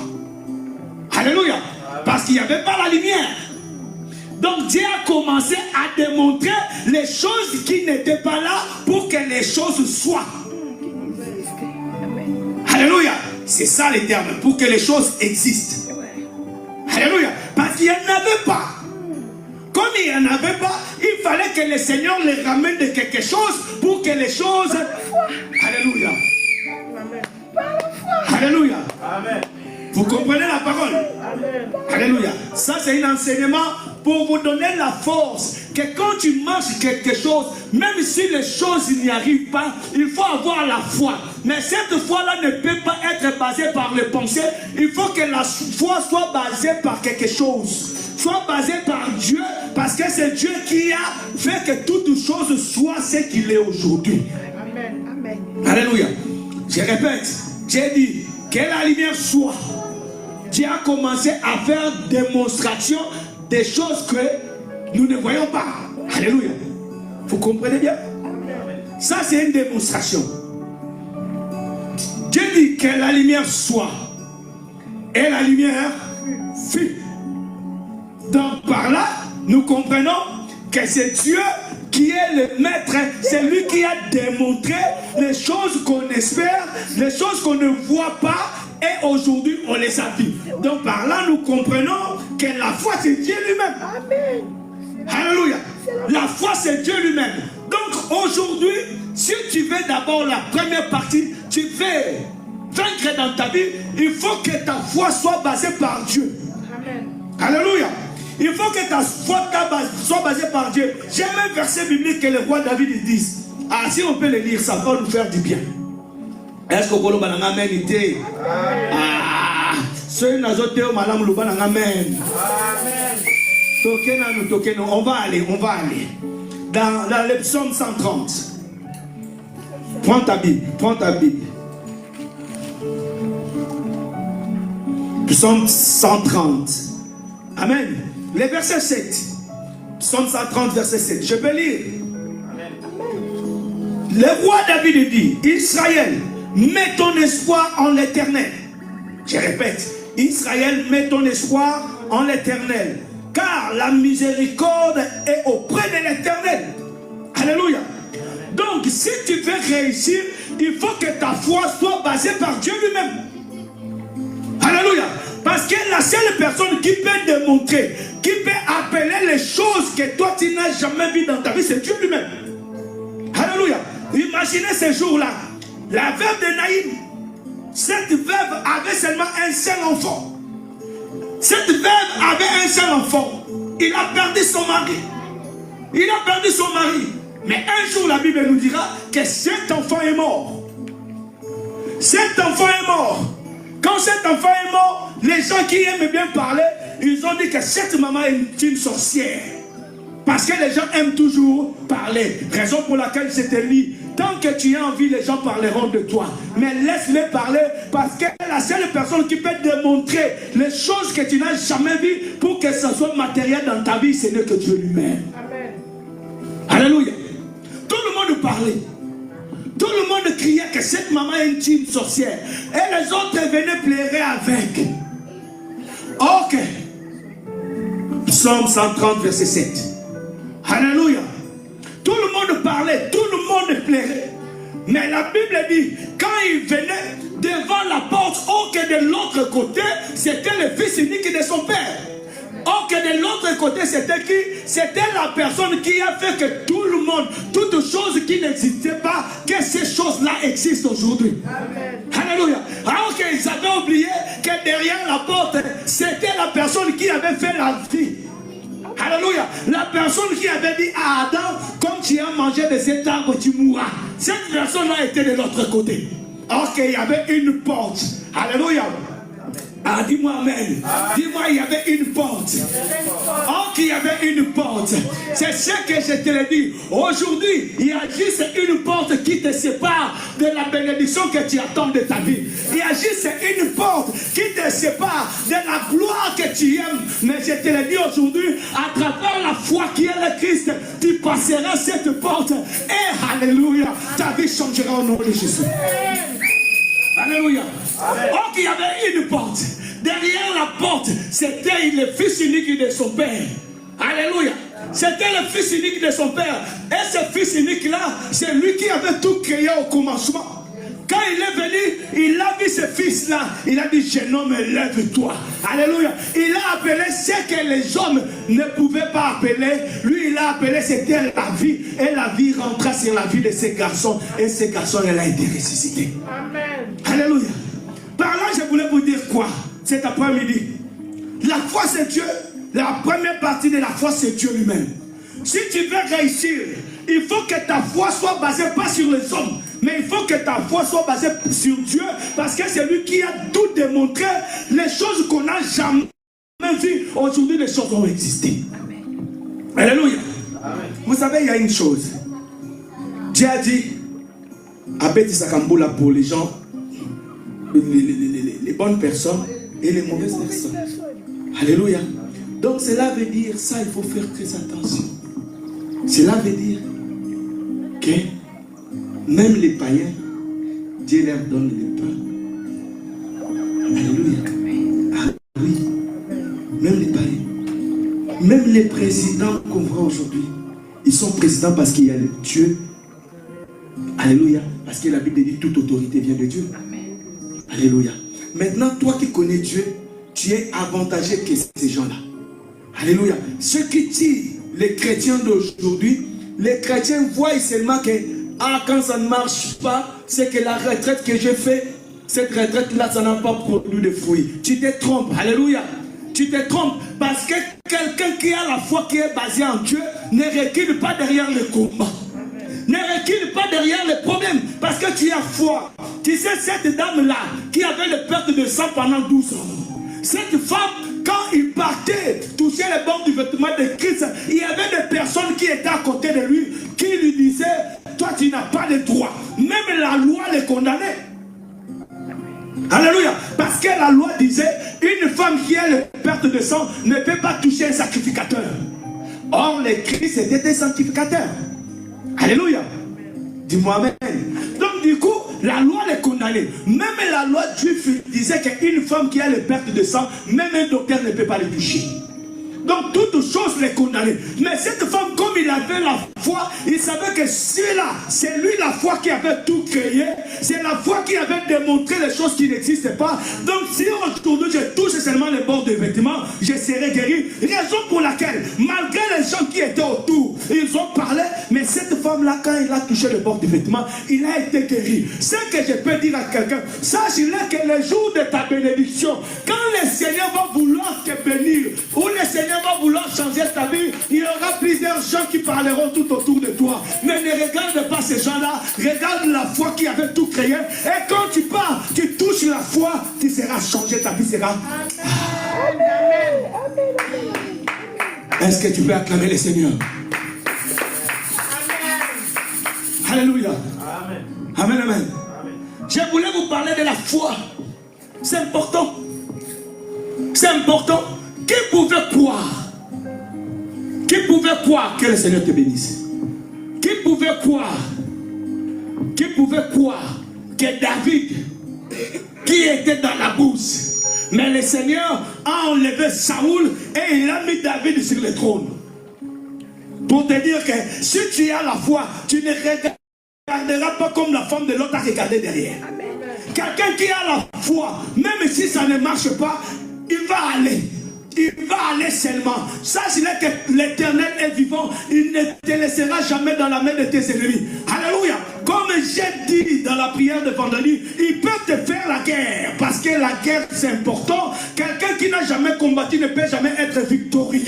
Alléluia. Parce qu'il n'y avait pas la lumière. Donc Dieu a commencé à démontrer les choses qui n'étaient pas là pour que les choses soient. Alléluia. C'est ça les termes, pour que les choses existent. Alléluia. Parce qu'il n'y en avait pas. Comme il n'y en avait pas, il fallait que le Seigneur les ramène de quelque chose pour que les choses... Alléluia. Alléluia. Amen. Vous comprenez la parole? Amen. Alléluia. Ça c'est un enseignement pour vous donner la force que quand tu marches quelque chose, même si les choses n'y arrivent pas, il faut avoir la foi. Mais cette foi-là ne peut pas être basée par les pensées. Il faut que la foi soit basée par quelque chose. Soit basée par Dieu, parce que c'est Dieu qui a fait que toute chose soit ce qu'il est aujourd'hui. Amen. Amen. Alléluia. Je répète, j'ai dit que la lumière soit. Dieu a commencé à faire démonstration des choses que nous ne voyons pas. Alléluia. Vous comprenez bien? Ça c'est une démonstration. Dieu dit que la lumière soit. Et la lumière fut. Donc par là, nous comprenons que c'est Dieu qui est le maître. C'est lui qui a démontré les choses qu'on espère, les choses qu'on ne voit pas. Et aujourd'hui, on les a vues. Donc par là, nous comprenons que la foi, c'est Dieu lui-même. Amen. Alléluia. La foi, c'est Dieu lui-même. Donc aujourd'hui, si tu veux d'abord la première partie, tu veux vaincre dans ta vie, il faut que ta foi soit basée par Dieu. Amen. Alléluia. Il faut que ta foi soit basée par Dieu. J'aime un verset biblique que le roi David dit. Ah, si on peut le lire, ça va nous faire du bien. Est-ce que vous avez un amen? Ah, ceux qui ont madame Luban un amen. On va aller. Dans le psaume 130. Prends ta Bible. Psaume 130. Amen. Le verset 7. Psaume 130, verset 7. Je peux lire. Amen. Le roi David dit, Israël, mets ton espoir en l'Éternel. Je répète, Israël, mets ton espoir en l'Éternel. Car la miséricorde est auprès de l'Éternel. Alléluia. Donc, si tu veux réussir, il faut que ta foi soit basée par Dieu lui-même. Alléluia. Parce que la seule personne qui peut démontrer, qui peut appeler les choses que toi tu n'as jamais vues dans ta vie, c'est Dieu lui-même. Alléluia. Imaginez ce jour-là. La veuve de Naïm, cette veuve avait seulement un seul enfant. Cette veuve avait un seul enfant. Il a perdu son mari. Mais un jour, la Bible nous dira que cet enfant est mort. Quand cet enfant est mort, les gens qui aiment bien parler, ils ont dit que cette maman est une sorcière. Parce que les gens aiment toujours parler. Raison pour laquelle je te dis, tant que tu as envie, les gens parleront de toi. Mais laisse-les parler, parce que la seule personne qui peut démontrer les choses que tu n'as jamais vues pour que ce soit matériel dans ta vie, ce n'est que Dieu lui-même. Alléluia. Tout le monde parlait. Tout le monde criait que cette maman est une sorcière. Et les autres venaient pleurer avec. Ok. Psaume 130, verset 7. Alléluia. Tout le monde parlait, tout le monde pleurait. Mais la Bible dit, quand il venait devant la porte, oh que de l'autre côté, c'était le fils unique de son père. Oh que de l'autre côté, c'était qui? C'était la personne qui a fait que tout le monde, toutes choses qui n'existaient pas, que ces choses-là existent aujourd'hui. Alléluia. Alors qu'ils avaient oublié que derrière la porte, c'était la personne qui avait fait la vie. Alléluia. La personne qui avait dit à Adam, comme tu as mangé de cet arbre, tu mourras. Cette personne-là était de l'autre côté. Alors qu'il y avait une porte. Alléluia. Ah, dis-moi amen. Dis-moi, il y avait une porte. Oh, qu'il y avait une porte. C'est ce que je te l'ai dit. Aujourd'hui, il y a juste une porte qui te sépare de la bénédiction que tu attends de ta vie. Il y a juste une porte qui te sépare de la gloire que tu aimes. Mais je te l'ai dit aujourd'hui, à travers la foi qui est le Christ, tu passeras cette porte. Et alléluia, ta vie changera au nom de Jésus. Alléluia. Oh, qu'il y avait une porte. Derrière la porte, c'était le fils unique de son père. Alléluia. C'était le fils unique de son père. Et ce fils unique-là, c'est lui qui avait tout créé au commencement. Quand il est venu, il a vu ce fils-là. Il a dit, jeune homme, lève-toi. Alléluia. Il a appelé ce que les hommes ne pouvaient pas appeler. Lui, il a appelé, c'était la vie. Et la vie rentra sur la vie de ces garçons. Et ces garçons, elle a été ressuscité. Amen. Alléluia. Par là, je voulais vous dire quoi cet après-midi? La foi, c'est Dieu. La première partie de la foi, c'est Dieu lui-même. Si tu veux réussir, il faut que ta foi soit basée pas sur les hommes, mais il faut que ta foi soit basée sur Dieu, parce que c'est lui qui a tout démontré. Les choses qu'on n'a jamais vues, aujourd'hui les choses ont existé. Amen. Alléluia. Amen. Vous savez, il y a une chose. Dieu a dit à Petit Sakamboula pour les gens, les bonnes personnes et les mauvaises personnes. Alléluia. Donc cela veut dire, ça il faut faire très attention. Cela veut dire que même les païens, Dieu leur donne le pain. Alléluia. Ah oui. Même les païens. Même les présidents qu'on voit aujourd'hui, ils sont présidents parce qu'il y a le Dieu. Alléluia. Parce que la Bible dit toute autorité vient de Dieu. Alléluia. Maintenant, toi qui connais Dieu, tu es avantagé que ces gens-là. Alléluia. Ceux qui tirent les chrétiens d'aujourd'hui, les chrétiens voient seulement que quand ça ne marche pas, c'est que la retraite que j'ai faite, cette retraite-là, ça n'a pas produit de fruits. Tu te trompes. Alléluia. Tu te trompes parce que quelqu'un qui a la foi qui est basée en Dieu ne recule pas derrière le combat. Ne recule pas derrière les problèmes parce que tu as foi. Tu sais, cette dame-là qui avait le perte de sang pendant 12 ans, cette femme, quand il partait toucher les bords du vêtement de Christ, il y avait des personnes qui étaient à côté de lui qui lui disaient, toi tu n'as pas de droit. Même la loi les condamnait. Alléluia. Parce que la loi disait, une femme qui a le perte de sang ne peut pas toucher un sacrificateur. Or, les Christ étaient des sacrificateurs. Alléluia. Dis-moi amen. Donc du coup, la loi les condamnait. Même la loi juive disait qu'une femme qui a le perte de sang, même un docteur ne peut pas les toucher. Donc toutes choses les condamnaient. Mais cette femme, comme il avait la foi, il savait que celui-là, c'est lui la foi qui avait tout créé. C'est la foi qui avait démontré les choses qui n'existaient pas. Donc si aujourd'hui je touche seulement les bords des vêtements, je serai guéri. Raison pour laquelle, malgré les gens qui étaient autour, ils ont parlé, mais cette femme-là, quand il a touché le bord du vêtement, il a été guéri. Ce que je peux dire à quelqu'un, sache-le que le jour de ta bénédiction, quand le Seigneur va vouloir te bénir, ou le Seigneur va vouloir changer ta vie, il y aura plusieurs gens qui parleront tout autour de toi. Mais ne regarde pas ces gens-là, regarde la foi qui avait tout créé. Et quand tu pars, tu touches la foi, tu seras changé, ta vie sera... Est-ce que tu peux acclamer le Seigneur? Alléluia. Amen, amen. Je voulais vous parler de la foi. C'est important. C'est important. Qui pouvait croire? Qui pouvait croire que le Seigneur te bénisse? pouvait croire que David, qui était dans la bourse, mais le Seigneur a enlevé Saoul et il a mis David sur le trône. Pour te dire que si tu as la foi, tu ne regarderas pas comme la femme de l'autre a regardé derrière. Quelqu'un qui a la foi, même si ça ne marche pas, il va aller. Il va aller seulement. Sache-le que l'Éternel est vivant. Il ne te laissera jamais dans la main de tes ennemis. Alléluia. Comme j'ai dit dans la prière de vendredi, il peut te faire la guerre. Parce que la guerre, c'est important. Quelqu'un qui n'a jamais combattu ne peut jamais être victorieux.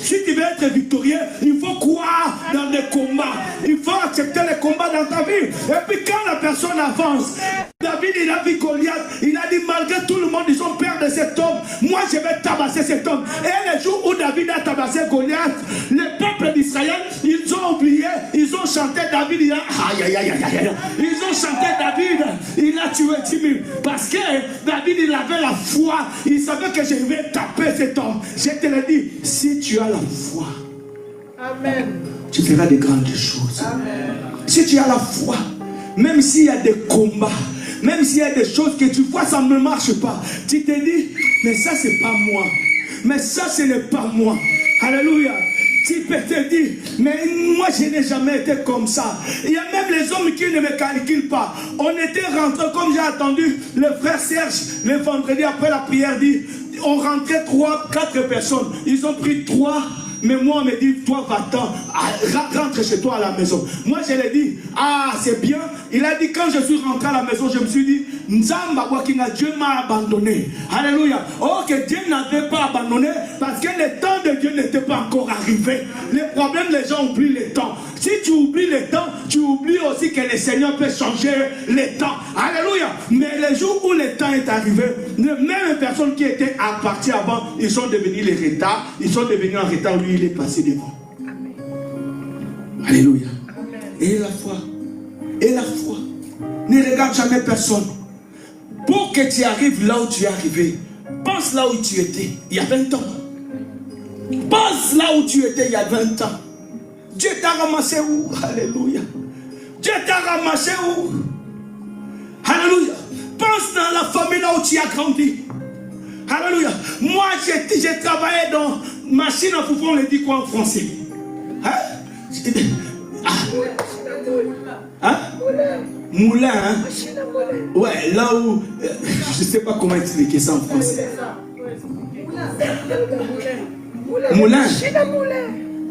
Si tu veux être victorieux, il faut croire dans les combats. Il faut accepter les combats dans ta vie. Et puis quand la personne avance, David, il a vu Goliath. Il a dit, malgré tout le monde, ils ont peur de cet homme. Moi, je vais tabasser cet homme. Et le jour où David a tabassé Goliath, le peuple d'Israël, ils ont oublié, ils ont chanté David, il a... Aïe, aïe, aïe, aïe, aïe. Ils ont chanté David, il a tué 10 000. Parce que David, il avait la foi. Il savait que je vais taper cet homme. Je te le dis, si tu as la foi, Amen. tu feras de grandes choses. Amen. Si tu as la foi, même s'il y a des combats, même s'il y a des choses que tu vois, ça ne marche pas, tu te dis, mais ça, c'est pas moi. Mais ça, ce n'est pas moi. Alléluia. Tu peux te dire, mais moi, je n'ai jamais été comme ça. Il y a même les hommes qui ne me calculent pas. On était rentrés, comme j'ai entendu le frère Serge, le vendredi après la prière, dit, on rentrait 3, 4 personnes. Ils ont pris 3. Mais moi, on me dit, toi, va-t'en, rentre chez toi à la maison. Moi, je lui ai dit, ah, c'est bien. Il a dit, quand je suis rentré à la maison, je me suis dit, Nzamba Wakinga, Dieu m'a abandonné. Alléluia. Oh, que Dieu n'avait pas abandonné parce que le temps de Dieu n'était pas encore arrivé. Le problème, les gens oublient le temps. Si tu oublies le temps, tu oublies aussi que le Seigneur peut changer le temps. Alléluia. Mais le jour où le temps est arrivé, même les personnes qui étaient parties avant, ils sont devenus les retards. Ils sont devenus en retard. Lui, il est passé devant. Amen. Alléluia. Amen. Et la foi. Et la foi. Ne regarde jamais personne. Pour que tu arrives là où tu es arrivé, pense là où tu étais il y a 20 ans. Pense là où tu étais il y a 20 ans. Dieu t'a ramassé où? Alléluia. Dieu t'a ramassé où? Alléluia. Pense dans la famille là où tu as grandi. Alléluia. Moi, j'ai travaillé dans machine à foufou, on le dit quoi en français? Hein? Hein? Moulin, hein? Ouais, là où... je ne sais pas comment expliquer ça en français. Moulin.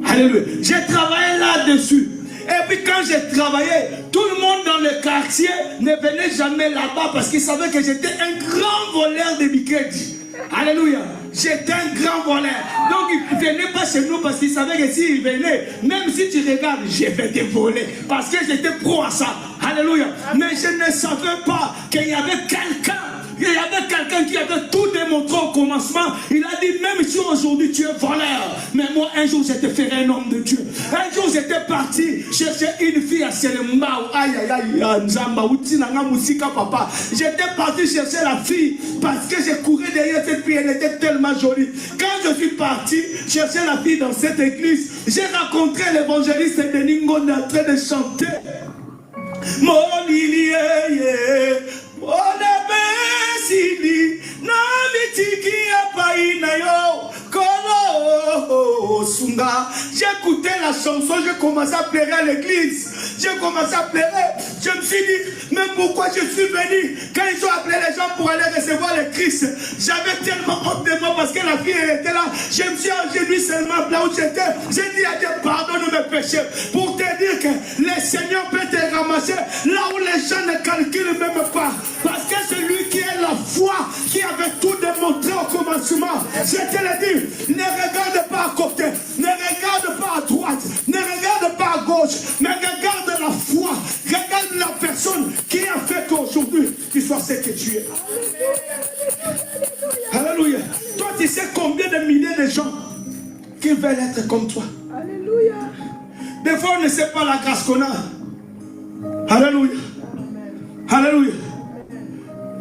Alléluia. J'ai travaillé là-dessus. Et puis quand j'ai travaillé, tout le monde dans le quartier ne venait jamais là-bas parce qu'ils savaient que j'étais un grand voleur de Bikedi. Alléluia. J'étais un grand voleur. Donc ils ne venaient pas chez nous parce qu'ils savaient que s'ils venaient, même si tu regardes, je vais te voler. Parce que j'étais pro à ça. Alléluia. Mais je ne savais pas qu'il y avait quelqu'un. Il y avait quelqu'un qui avait tout démontré au commencement. Il a dit, même si aujourd'hui tu es voleur, mais moi un jour je te ferai un homme de Dieu. Un jour j'étais parti chercher une fille à Selembao. Aïe aïe aïe, Nzamba, Utinanga Musika papa. J'étais parti chercher la fille parce que j'ai couru derrière cette fille, elle était tellement jolie. Quand je suis parti chercher la fille dans cette église, j'ai rencontré l'évangéliste de Ningon en train de chanter. Mon lilie, mon abesili, na mitiki apaina yo, kolo sunga. J'ai écouté la chanson, j'ai commencé à pleurer à l'église. J'ai commencé à pleurer. Je me suis dit, mais pourquoi je suis venu? Quand ils ont appelé les gens pour aller recevoir le Christ, j'avais tellement honte de moi parce que la fille était là. Je me suis agenouillé seulement là où j'étais. J'ai dit à Dieu, pardonne mes péchés. Pour te dire que le Seigneur peut te ramasser là où les gens ne calculent même pas. Parce que celui qui a la foi, qui avait tout démontré au commencement, je te le dis, ne regarde pas à côté, ne regarde pas à droite, ne regarde pas à gauche, mais regarde la foi, regarde la personne qui a fait qu'aujourd'hui tu sois ce que tu es. Alléluia. Toi, tu sais combien de milliers de gens qui veulent être comme toi. Alléluia. Des fois, on ne sait pas la grâce qu'on a. Alléluia. Alléluia.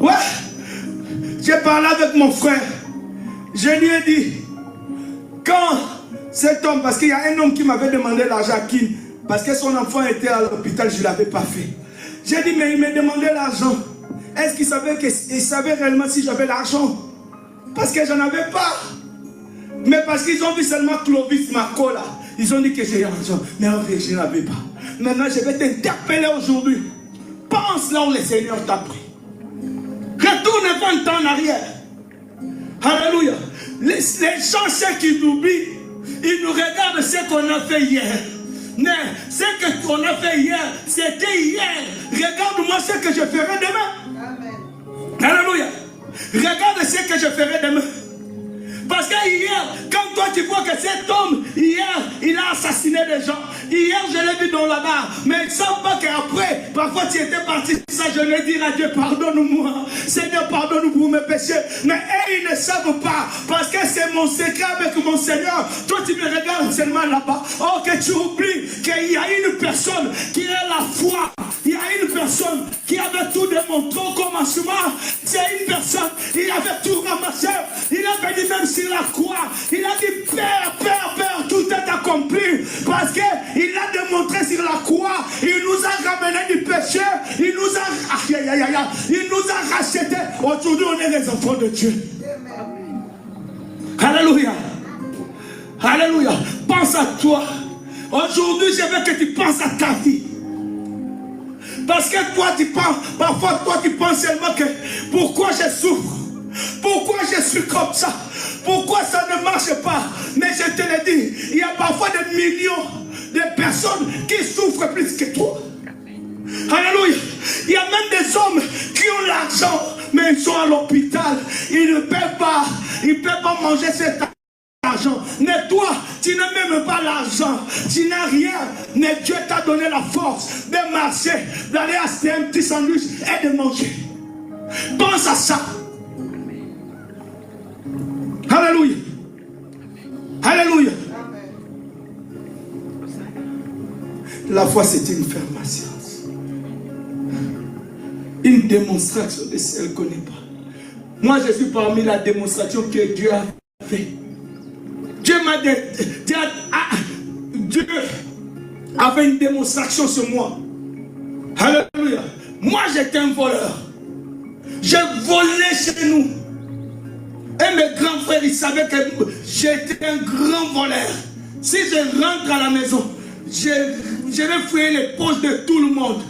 Ouais. J'ai parlé avec mon frère. Je lui ai dit, quand cet homme, parce qu'il y a un homme qui m'avait demandé l'argent Parce que son enfant était à l'hôpital, je ne l'avais pas fait. J'ai dit, mais il me demandait l'argent. Est-ce qu'il savait réellement si j'avais l'argent? Parce que je n'en avais pas. Mais parce qu'ils ont vu seulement Clovis Marco là. Ils ont dit que j'ai l'argent. Mais en fait, je n'avais pas. Maintenant, je vais t'interpeller aujourd'hui. Pense là où le Seigneur t'a pris. Retourne 20 ans en arrière. Alléluia. Les gens, ceux qui nous oublient, ils nous regardent ce qu'on a fait hier. Mais ce qu'on a fait hier, c'était hier. Regarde-moi ce que je ferai demain. Amen. Alléluia. Regarde ce que je ferai demain. Parce que hier, quand toi tu vois que cet homme, hier, il a assassiné des gens. Hier, je l'ai vu dans la barre. Mais ils ne savent pas qu'après, parfois tu étais parti. Ça, je vais dire à Dieu, pardonne-moi. Seigneur, pardonne-nous pour mes péchés. Mais eux, ils ne savent pas. Parce que c'est mon secret avec mon Seigneur. Toi, tu me regardes seulement là-bas. Oh, que tu oublies qu'il y a une personne qui a la foi. Il y a une personne qui avait tout démontré au commencement. C'est une personne, il avait tout ramassé. Il avait dit même sur la croix. Il a dit, Père, Père, Père, tout est accompli. Parce qu'il a démontré sur la croix. Il nous a ramené du péché. Il nous a racheté. Aujourd'hui, on est les enfants de Dieu. Alléluia. Alléluia. Pense à toi. Aujourd'hui, je veux que tu penses à ta vie. Parce que toi, tu penses, parfois, toi, tu penses seulement que pourquoi je souffre? Pourquoi je suis comme ça? Pourquoi ça ne marche pas? Mais je te le dis, il y a parfois des millions de personnes qui souffrent plus que toi. Alléluia. Il y a même des hommes qui ont l'argent, mais ils sont à l'hôpital. Ils ne peuvent pas manger cet argent. Mais toi, tu n'as même pas l'argent. Tu n'as rien. Mais Dieu t'a donné la force de marcher, d'aller acheter un petit sandwich et de manger. Pense à ça. Alléluia. Alléluia. La foi, c'est une ferme assurance. Une démonstration de ce qu'elle ne connaît pas. Moi, je suis parmi la démonstration que Dieu a fait. Dieu m'a dit, Dieu avait une démonstration sur moi. Alléluia. Moi, j'étais un voleur. Je volais chez nous. Et mes grands frères, ils savaient que j'étais un grand voleur. Si je rentre à la maison, je vais fouiller les poches de tout le monde.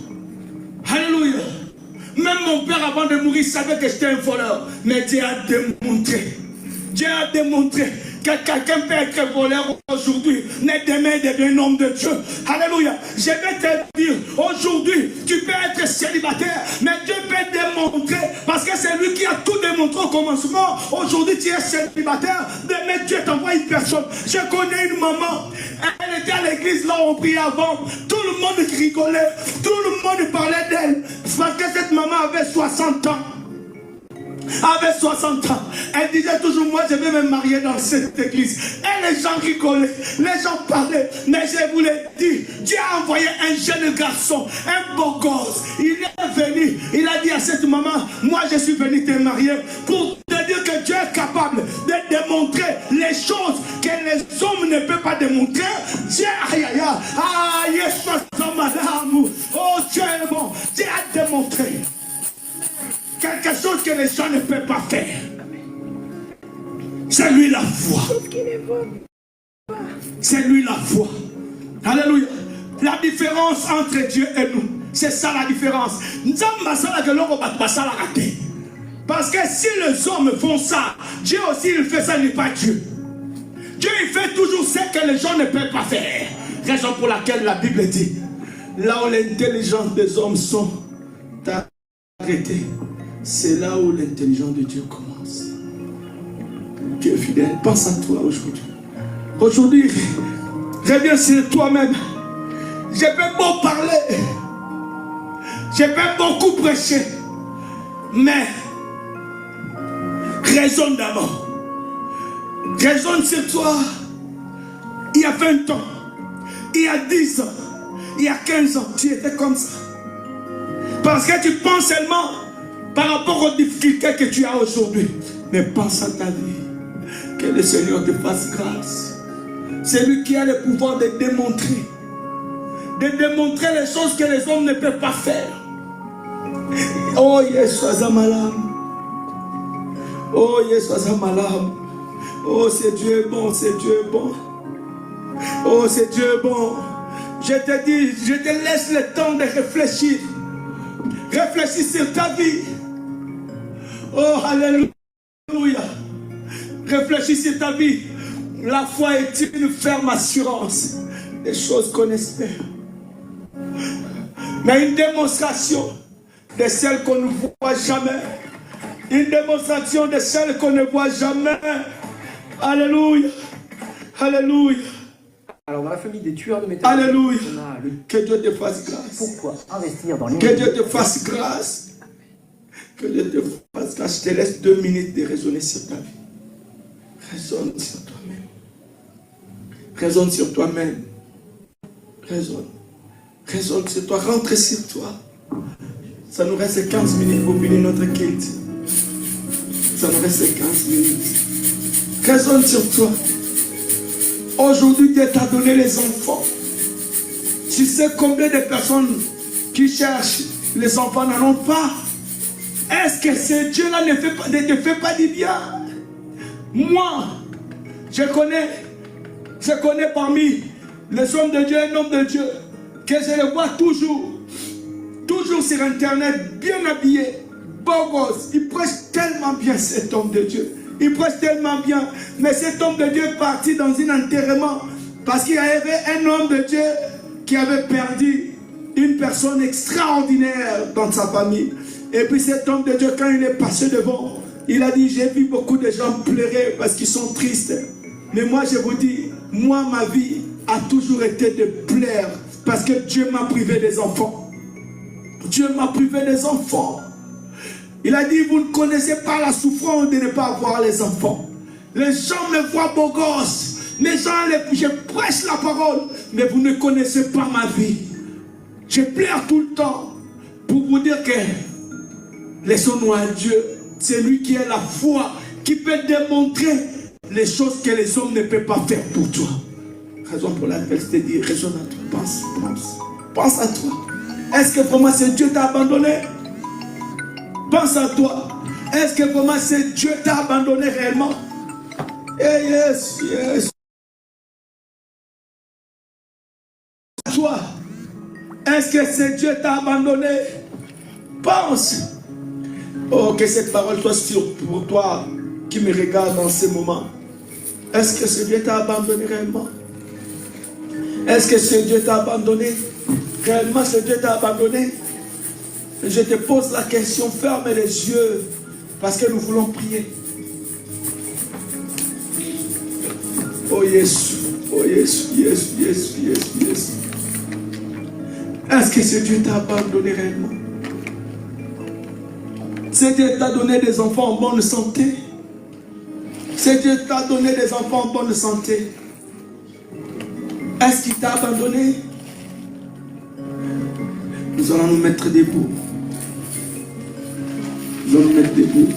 Alléluia. Même mon père, avant de mourir, savait que j'étais un voleur. Mais Dieu a démontré. Dieu a démontré que quelqu'un peut être voleur aujourd'hui, mais demain devient un homme de Dieu. Alléluia. Je vais te dire, aujourd'hui, tu peux être célibataire, mais Dieu peut démontrer, parce que c'est lui qui a tout démontré au commencement. Aujourd'hui, tu es célibataire, demain Dieu t'envoie une personne. Je connais une maman, elle était à l'église là où on priait avant. Tout le monde rigolait, tout le monde parlait d'elle, parce que cette maman avait 60 ans. Avec 60 ans, elle disait toujours, moi je vais me marier dans cette église. Et les gens rigolaient, les gens parlaient. Mais je vous l'ai dit, Dieu a envoyé un jeune garçon, un beau gosse. Il est venu, il a dit à cette maman, moi je suis venu te marier pour te dire que Dieu est capable de démontrer les choses que les hommes ne peuvent pas démontrer. Dieu, aïe aïe aïe, madame, oh Dieu est bon, Dieu a démontré quelque chose que les gens ne peuvent pas faire. C'est lui la foi. C'est lui la foi. Alléluia. La différence entre Dieu et nous, c'est ça la différence. Parce que si les hommes font ça, Dieu aussi il fait ça, il n'est pas Dieu. Dieu il fait toujours ce que les gens ne peuvent pas faire. Raison pour laquelle la Bible dit, là où l'intelligence des hommes sont arrêtées, c'est là où l'intelligence de Dieu commence. Dieu est fidèle. Pense à toi aujourd'hui. Aujourd'hui, reviens sur toi-même. Je peux beaucoup parler. Je peux beaucoup prêcher. Mais raisonne d'abord. Raisonne sur toi. Il y a 20 ans, il y a 10 ans, il y a 15 ans, tu étais comme ça. Parce que tu penses seulement par rapport aux difficultés que tu as aujourd'hui. Mais pense à ta vie. Que le Seigneur te fasse grâce. C'est lui qui a le pouvoir de démontrer de démontrer les choses que les hommes ne peuvent pas faire. Oh, Yesu Azamalam. Oh, Yesu Azamalam. Oh, c'est Dieu bon, c'est Dieu bon. Oh, c'est Dieu bon. Je te dis, je te laisse le temps de réfléchir. Réfléchis sur ta vie. Oh, alléluia. Réfléchis sur ta vie. La foi est une ferme assurance des choses qu'on espère. Mais une démonstration de celles qu'on ne voit jamais. Une démonstration de celles qu'on ne voit jamais. Alléluia. Alléluia. Alors dans la famille des tueurs de métal, Alléluia. on a le Que Dieu te fasse grâce. pourquoi investir dans Que Dieu te fasse grâce. Que Dieu te fasse grâce. Je te laisse 2 minutes de raisonner sur ta vie. Raisonne sur toi-même. Raisonne sur toi-même. Raisonne. Raisonne sur toi. Rentre sur toi. Ça nous reste 15 minutes pour finir notre culte. Ça nous reste 15 minutes. Raisonne sur toi. Aujourd'hui, Dieu t'a donné les enfants. Tu sais combien de personnes qui cherchent les enfants n'en ont pas? Est-ce que ce Dieu-là ne te fait pas du bien? Moi, je connais parmi les hommes de Dieu, un homme de Dieu, que je le vois toujours sur Internet, bien habillé, beau gosse. Il prêche tellement bien, cet homme de Dieu. Il prêche tellement bien. Mais cet homme de Dieu est parti dans un enterrement parce qu'il y avait un homme de Dieu qui avait perdu une personne extraordinaire dans sa famille. Et puis cet homme de Dieu, quand il est passé devant, il a dit, j'ai vu beaucoup de gens pleurer parce qu'ils sont tristes. Mais moi, je vous dis, moi, ma vie a toujours été de plaire parce que Dieu m'a privé des enfants. Dieu m'a privé des enfants. Il a dit, vous ne connaissez pas la souffrance de ne pas avoir les enfants. Les gens me voient beau gosse. Les gens, je prêche la parole, mais vous ne connaissez pas ma vie. Je pleure tout le temps pour vous dire que laissons-nous à Dieu. C'est lui qui a la foi, qui peut démontrer les choses que les hommes ne peuvent pas faire pour toi. Raison pour laquelle je te dis, raisonne à toi, pense à toi. Est-ce que vraiment c'est Dieu t'a abandonné? Pense à toi. Est-ce que vraiment c'est Dieu t'a abandonné réellement? Eh yes, yes. Toi, est-ce que c'est Dieu t'a abandonné? Pense. Oh, que cette parole soit sûre pour toi qui me regarde dans ce moment. Est-ce que ce Dieu t'a abandonné réellement? Est-ce que ce Dieu t'a abandonné? Réellement, ce Dieu t'a abandonné? Je te pose la question, ferme les yeux, parce que nous voulons prier. Oh Jésus, oh Jésus, Jésus, Jésus, Jésus, Jésus. Est-ce que ce Dieu t'a abandonné réellement? Ce Dieu t'a donné des enfants en bonne santé. Ce Dieu t'a donné des enfants en bonne santé. Est-ce qu'il t'a abandonné? Nous allons nous mettre debout. Nous allons nous mettre debout.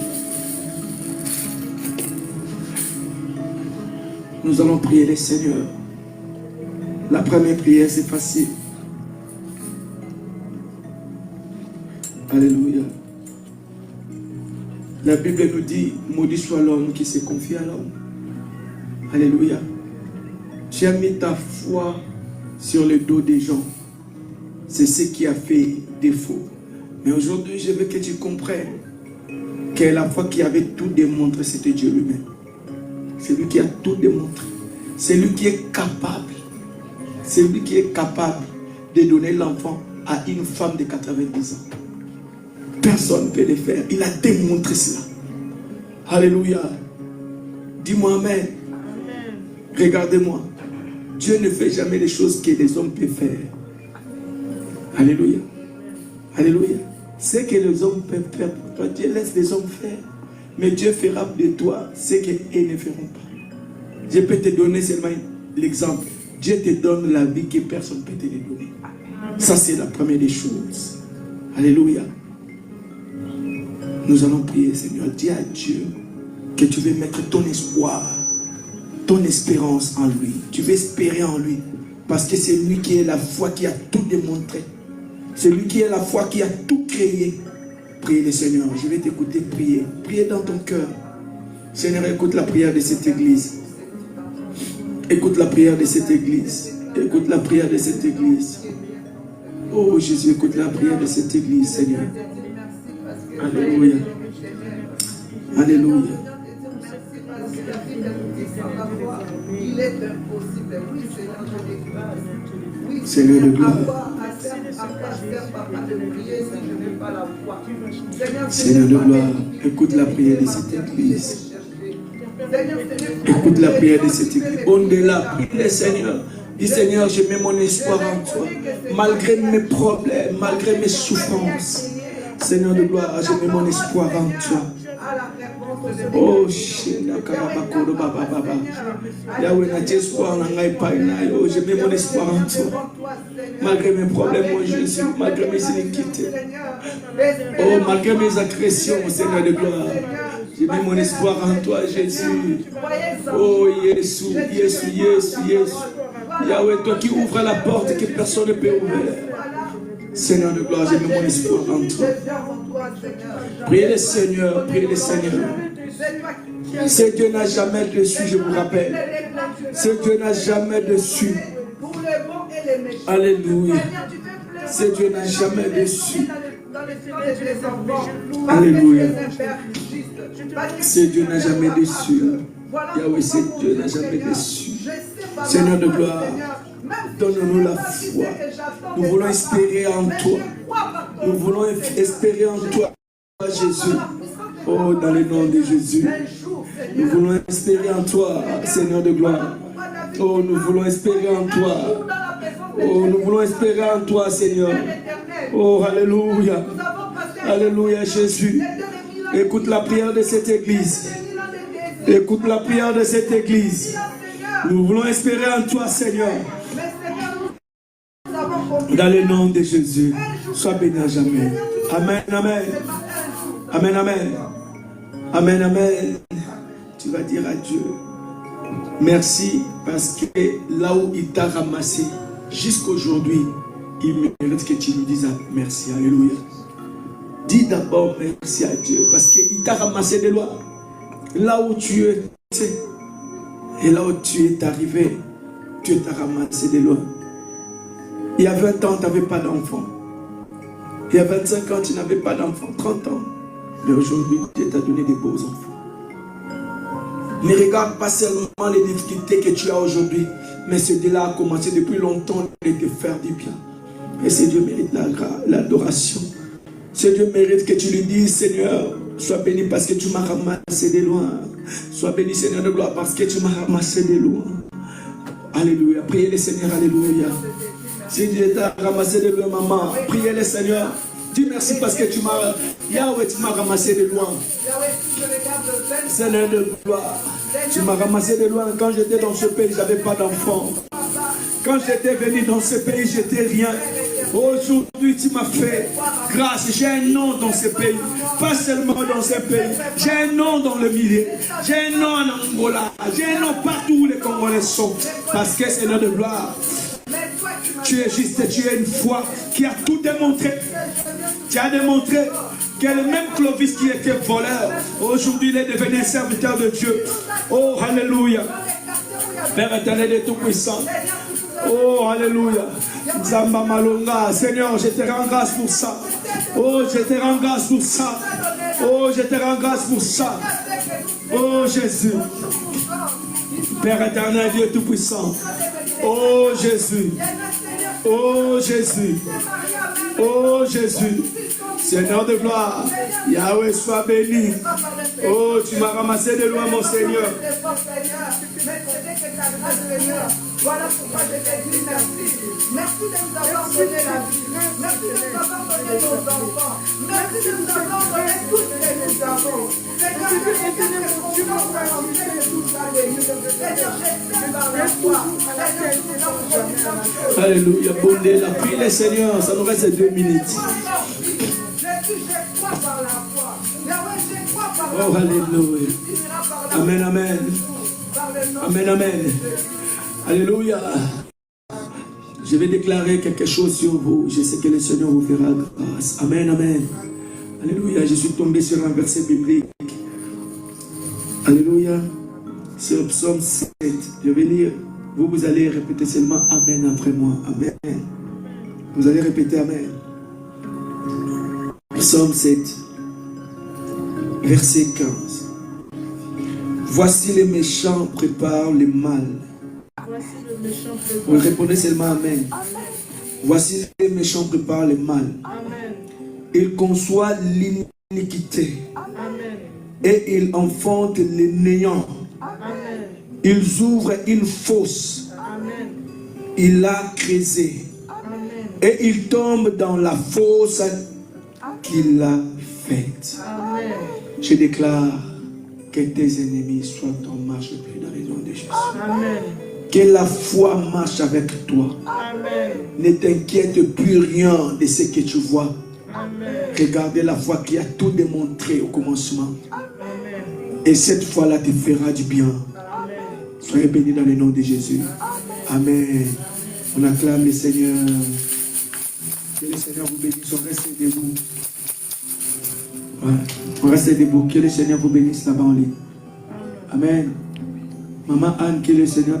Nous allons prier le Seigneur. La première prière, c'est facile. Alléluia. La Bible nous dit, maudit soit l'homme qui se confie à l'homme. Alléluia. Tu as mis ta foi sur le dos des gens. C'est ce qui a fait défaut. Mais aujourd'hui, je veux que tu comprennes que la foi qui avait tout démontré, c'était Dieu lui-même. C'est lui qui a tout démontré. C'est lui qui est capable. C'est lui qui est capable de donner l'enfant à une femme de 90 ans. Personne ne peut le faire. Il a démontré cela. Alléluia. Dis-moi Amen. Regardez-moi. Dieu ne fait jamais les choses que les hommes peuvent faire. Alléluia. Alléluia. Ce que les hommes peuvent faire pour toi, Dieu laisse les hommes faire. Mais Dieu fera de toi ce qu'ils ne feront pas. Je peux te donner seulement l'exemple. Dieu te donne la vie que personne ne peut te donner. Ça, c'est la première des choses. Alléluia. Nous allons prier, Seigneur. Dis à Dieu que tu veux mettre ton espoir, ton espérance en lui. Tu veux espérer en lui. Parce que c'est lui qui est la foi qui a tout démontré. C'est lui qui est la foi qui a tout créé. Priez le Seigneur. Je vais t'écouter prier. Priez dans ton cœur. Seigneur, écoute la prière de cette église. Écoute la prière de cette église. Écoute la prière de cette église. Oh Jésus, écoute la prière de cette église, Seigneur. Alléluia. Alléluia. Seigneur de gloire. Seigneur de gloire, écoute la prière de cette église. Écoute la prière de cette église. Au-delà, prie le Seigneur. Dis Seigneur, je mets mon espoir en toi. Malgré mes problèmes, malgré mes souffrances. Seigneur de gloire, je mets mon espoir en toi. Oh, Yahweh, je mets mon espoir en toi. Malgré mes problèmes, mon Jésus, malgré mes iniquités. Oh, malgré mes agressions, Seigneur de gloire. Je mets mon espoir en toi, Jésus. Oh, Jésus, Jésus, Jésus, Jésus. Yahweh, toi qui ouvres la porte que personne ne peut ouvrir. Seigneur de gloire, je mets mon espoir en toi. Priez le Seigneur, priez le Seigneur. Ce Dieu n'a jamais déçu, je vous rappelle. Ce Dieu n'a jamais déçu. Alléluia. Ce Dieu n'a jamais déçu. Alléluia. Ce Dieu n'a jamais déçu. Yahweh, ce Dieu n'a jamais déçu. Seigneur de gloire, donne-nous la foi. Nous voulons espérer en toi. Nous voulons espérer en toi, Jésus. Oh, dans le nom de Jésus. Nous voulons espérer en toi, Seigneur de gloire. Oh, nous voulons espérer en toi. Oh, nous voulons espérer en toi, Seigneur. Oh, alléluia. Alléluia, Jésus. Écoute la prière de cette église. Écoute la prière de cette église. Nous voulons espérer en toi, Seigneur. Dans le nom de Jésus. Sois béni à jamais. Amen, amen. Amen, amen. Amen, amen. Tu vas dire à Dieu merci parce que là où il t'a ramassé jusqu'à aujourd'hui, il mérite que tu lui dises merci. Alléluia. Dis d'abord merci à Dieu parce qu'il t'a ramassé de loin. Là où tu étais et là où tu es arrivé, Dieu t'a ramassé de loin. Il y a 20 ans, tu n'avais pas d'enfant. Il y a 25 ans, tu n'avais pas d'enfant. 30 ans. Mais aujourd'hui, Dieu t'a donné des beaux enfants. Ne regarde pas seulement les difficultés que tu as aujourd'hui, mais ce Dieu-là a commencé depuis longtemps de te faire du bien. Et ce Dieu mérite l'adoration. Ce Dieu mérite que tu lui dises, Seigneur, sois béni parce que tu m'as ramassé de loin. Sois béni, Seigneur de gloire, parce que tu m'as ramassé de loin. Alléluia. Priez le Seigneur, alléluia. Si Dieu t'a ramassé de loin, maman, priez le Seigneur. Dis merci parce que tu m'as, Yahweh, tu m'as ramassé de loin. Seigneur de gloire, tu m'as ramassé de loin. Quand j'étais dans ce pays, je n'avais pas d'enfant. Quand j'étais venu dans ce pays, j'étais rien. Aujourd'hui, tu m'as fait grâce. J'ai un nom dans ce pays. Pas seulement dans ce pays. J'ai un nom dans le milieu. J'ai un nom en Angola. J'ai un nom partout où les Congolais sont. Parce que, Seigneur de gloire, tu es juste, tu es une foi qui a tout démontré. Tu as démontré que le même Clovis qui était voleur, aujourd'hui il est devenu un serviteur de Dieu. Oh, alléluia. Père éternel et tout-puissant. Oh, alléluia. Zamba Malonga. Seigneur, je te rends grâce pour ça. Oh, je te rends grâce pour ça. Oh, je te rends grâce pour ça. Oh, Jésus. Père éternel, Dieu tout-puissant. Oh, Jésus. Oh, Jésus. Oh, Jésus. Seigneur de gloire. Yahweh, sois béni. Oh, tu m'as ramassé de loin, mon Seigneur. Voilà pourquoi je te dis merci. Merci de nous avoir donné la vie. Merci de nous avoir donné nos enfants. Merci de nous avoir donné tout ce que nous avons. Seigneur, je sais que tu m'as fait tout ça. Seigneur, j'espère par la foi. Alléluia. Bondé, la prière, Seigneur, ça nous reste 2 minutes. Je crois par la foi. Je crois par la Oh, foi. alléluia. Amen, amen. Amen, amen. Alléluia. Je vais déclarer quelque chose sur vous. Je sais que le Seigneur vous fera grâce. Amen, amen. Alléluia. Je suis tombé sur un verset biblique. Alléluia. Sur Psaume 7. Je vais lire. Vous allez répéter seulement Amen après moi. Amen. Vous allez répéter Amen. Psaume 7. Verset 15. Voici les méchants préparent le mal. Vous répondez seulement Amen. Voici les méchants préparent le mal. Amen. Ils conçoivent l'iniquité. Amen. Et ils enfantent le néant. Amen. Ils ouvrent une fosse. Amen. Il l'a creusée. Amen. Et ils tombent dans la fosse qu'il a faite. Amen. Je déclare que tes ennemis soient en marche dans les noms de Jésus. Amen. Que la foi marche avec toi. Amen. Ne t'inquiète plus rien de ce que tu vois. Amen. Regardez la foi qui a tout démontré au commencement. Amen. Et cette foi-là te fera du bien. Amen. Soyez bénis dans le nom de Jésus. Amen. On acclame le Seigneur. Que le Seigneur vous bénisse. On reste debout. Voilà. On reste debout. Que le Seigneur vous bénisse là-bas en ligne. Amen. Maman Anne, que le Seigneur